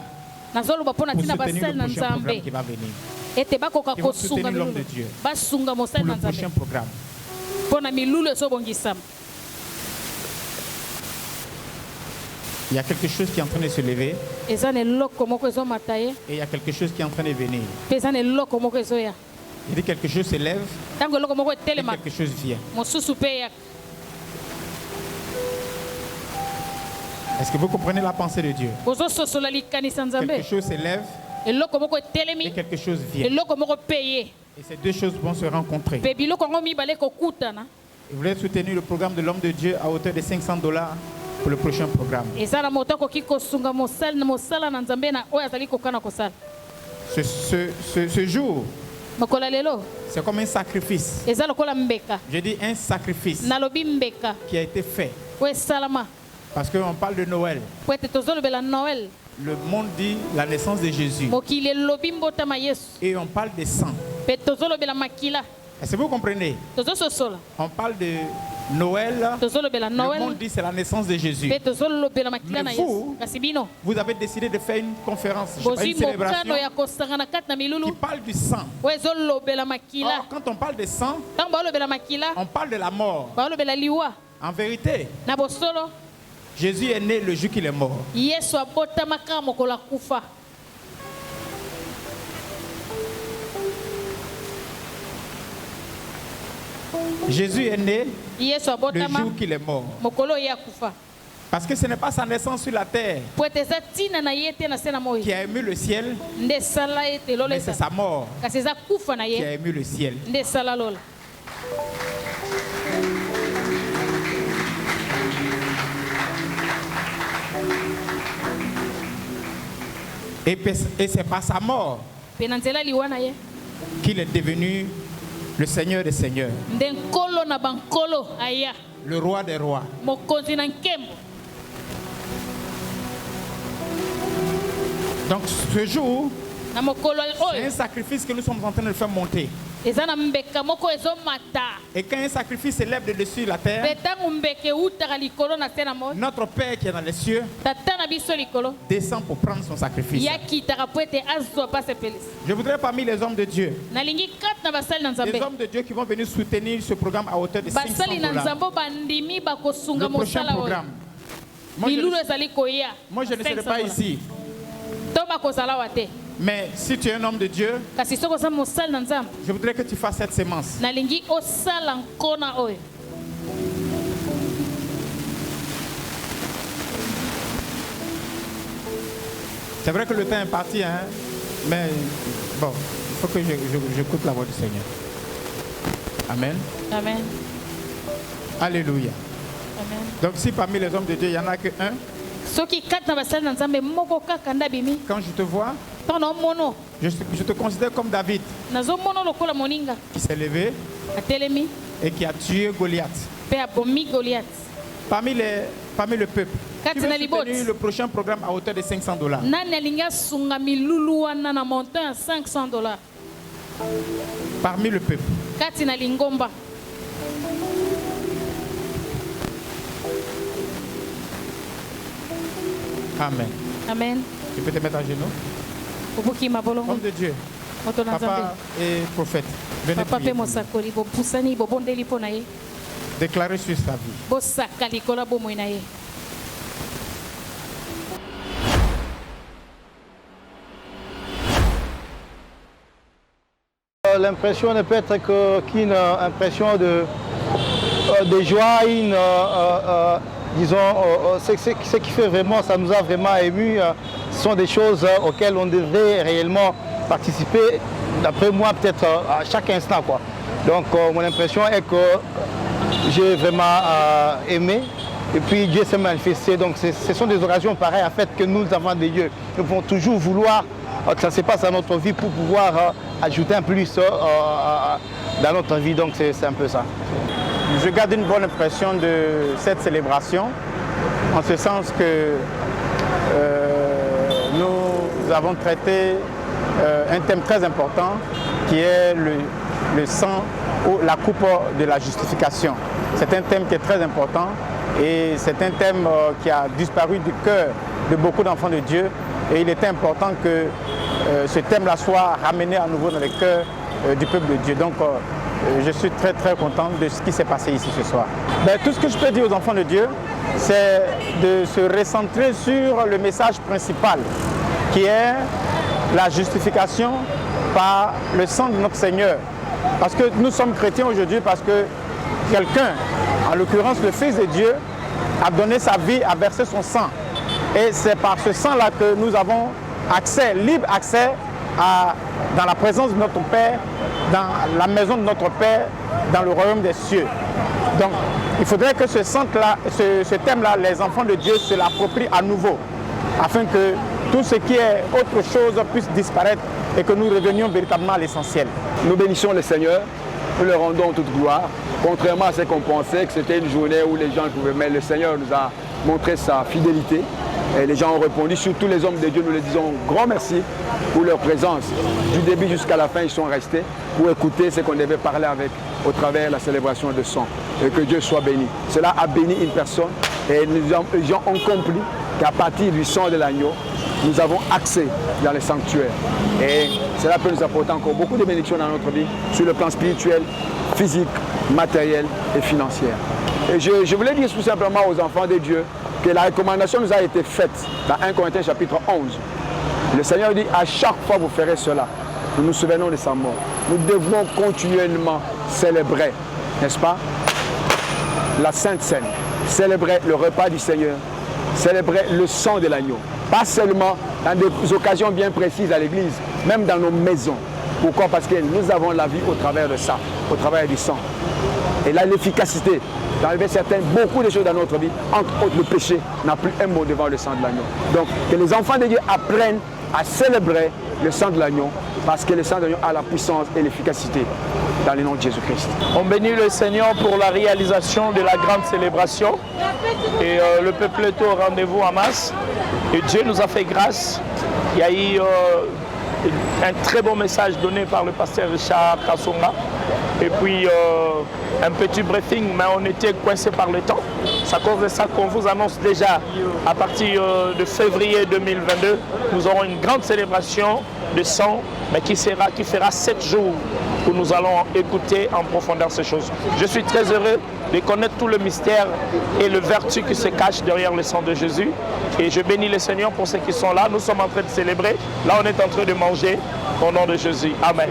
pour soutenir le prochain programme qui va venir. Qui vont soutenir l'homme de Dieu pour le prochain programme. Il y a quelque chose qui est en train de se lever et il y a quelque chose qui est en train de venir. Il dit quelque chose se lève et quelque chose vient. Est-ce que vous comprenez la pensée de Dieu? Quelque chose se lève et quelque chose vient. Et ces deux choses vont se rencontrer. Et vous voulez soutenir le programme de l'homme de Dieu à hauteur de $500 pour le prochain programme. Ce jour, c'est comme un sacrifice. Je dis un sacrifice qui a été fait. Parce qu'on parle de Noël. Le monde dit la naissance de Jésus. Et on parle de sang. Est-ce que vous comprenez? On parle de Noël. Le monde dit c'est la naissance de Jésus. Mais vous avez décidé de faire une conférence, une célébration qui parle du sang. Or, quand on parle de sang, on parle de la mort. En vérité, Jésus est né le jour qu'il est mort. Jésus est né le jour qu'il est mort. Parce que ce n'est pas sa naissance sur la terre qui a ému le ciel, mais c'est sa mort qui a ému le ciel. Et c'est par sa mort qu'il est devenu le Seigneur des Seigneurs, le Roi des Rois. Donc ce jour, c'est un sacrifice que nous sommes en train de faire monter. Et quand un sacrifice s'élève de dessus la terre, notre Père qui est dans les cieux descend pour prendre son sacrifice. Je voudrais parmi les hommes de Dieu, les hommes de Dieu qui vont venir soutenir ce programme à hauteur de $500. Le prochain programme. Moi, je ne serai pas ici. Mais si tu es un homme de Dieu, je voudrais que tu fasses cette sémence. C'est vrai que le temps est parti, hein? Mais bon, il faut que j'écoute la voix du Seigneur. Amen. Amen. Alléluia. Amen. Donc si parmi les hommes de Dieu, il n'y en a que un, quand je te vois, je te considère comme David qui s'est levé et qui a tué Goliath. Parmi le peuple, qui veut soutenir le prochain programme à hauteur de $500. Parmi le peuple. Amen. Amen. Tu peux te mettre à genoux. Homme de Dieu, papa et prophète, venez prier. Déclarez sur sa vie. L'impression ne peut être qu'une impression de joie, disons, ce qui fait vraiment, ça nous a vraiment ému, ce sont des choses auxquelles on devrait réellement participer, d'après moi, peut-être à chaque instant, quoi. Donc, mon impression est que j'ai vraiment aimé, et puis Dieu s'est manifesté. Donc, ce sont des occasions pareilles, en fait, que nous avons des dieux. Nous pouvons toujours vouloir que ça se passe dans notre vie pour pouvoir ajouter un plus dans notre vie. Donc, c'est un peu ça. Je garde une bonne impression de cette célébration, en ce sens que nous avons traité un thème très important qui est le sang ou la coupe de la justification. C'est un thème qui est très important et c'est un thème qui a disparu du cœur de beaucoup d'enfants de Dieu et il était important que ce thème-là soit ramené à nouveau dans le cœur du peuple de Dieu. Donc, je suis très très content de ce qui s'est passé ici ce soir. Tout ce que je peux dire aux enfants de Dieu, c'est de se recentrer sur le message principal, qui est la justification par le sang de notre Seigneur. Parce que nous sommes chrétiens aujourd'hui, parce que quelqu'un, en l'occurrence le Fils de Dieu, a donné sa vie, a versé son sang. Et c'est par ce sang-là que nous avons accès, libre accès dans la présence de notre Père, dans la maison de notre Père, dans le royaume des cieux. Donc, il faudrait que ce thème-là, les enfants de Dieu se l'approprient à nouveau, afin que tout ce qui est autre chose puisse disparaître et que nous revenions véritablement à l'essentiel. Nous bénissons le Seigneur, nous le rendons toute gloire, contrairement à ce qu'on pensait que c'était une journée où les gens pouvaient, mais le Seigneur nous a montré sa fidélité et les gens ont répondu, surtout les hommes de Dieu, nous les disons grand merci pour leur présence. Du début jusqu'à la fin, ils sont restés pour écouter ce qu'on devait parler avec au travers de la célébration de sang. Et que Dieu soit béni. Cela a béni une personne et les gens ont compris qu'à partir du sang de l'agneau, nous avons accès dans les sanctuaires. Et cela peut nous apporter encore beaucoup de bénédictions dans notre vie, sur le plan spirituel, physique, matériel et financier. Et je voulais dire tout simplement aux enfants de Dieu que la recommandation nous a été faite dans 1 Corinthiens chapitre 11. Le Seigneur dit, à chaque fois vous ferez cela, nous nous souvenons de sa mort. Nous devons continuellement célébrer, n'est-ce pas, la Sainte Seine, célébrer le repas du Seigneur, célébrer le sang de l'agneau. Pas seulement dans des occasions bien précises à l'église, même dans nos maisons. Pourquoi? Parce que nous avons la vie au travers de ça, au travers du sang. Et là, l'efficacité d'enlever beaucoup de choses dans notre vie, entre autres le péché, n'a plus un mot devant le sang de l'agneau. Donc, que les enfants de Dieu apprennent à célébrer le sang de l'agneau, parce que le sang de l'agneau a la puissance et l'efficacité dans le nom de Jésus-Christ. On bénit le Seigneur pour la réalisation de la grande célébration. Et le peuple est au rendez-vous en masse. Et Dieu nous a fait grâce. Il y a eu un très bon message donné par le pasteur Richard Kassonga. Et puis un petit briefing, mais on était coincé par le temps. C'est à cause de ça qu'on vous annonce déjà, à partir de février 2022, nous aurons une grande célébration de sang, mais qui fera 7 jours où nous allons écouter en profondeur ces choses. Je suis très heureux de connaître tout le mystère et le vertu qui se cache derrière le sang de Jésus. Et je bénis le Seigneur pour ceux qui sont là. Nous sommes en train de célébrer. Là, on est en train de manger au nom de Jésus. Amen.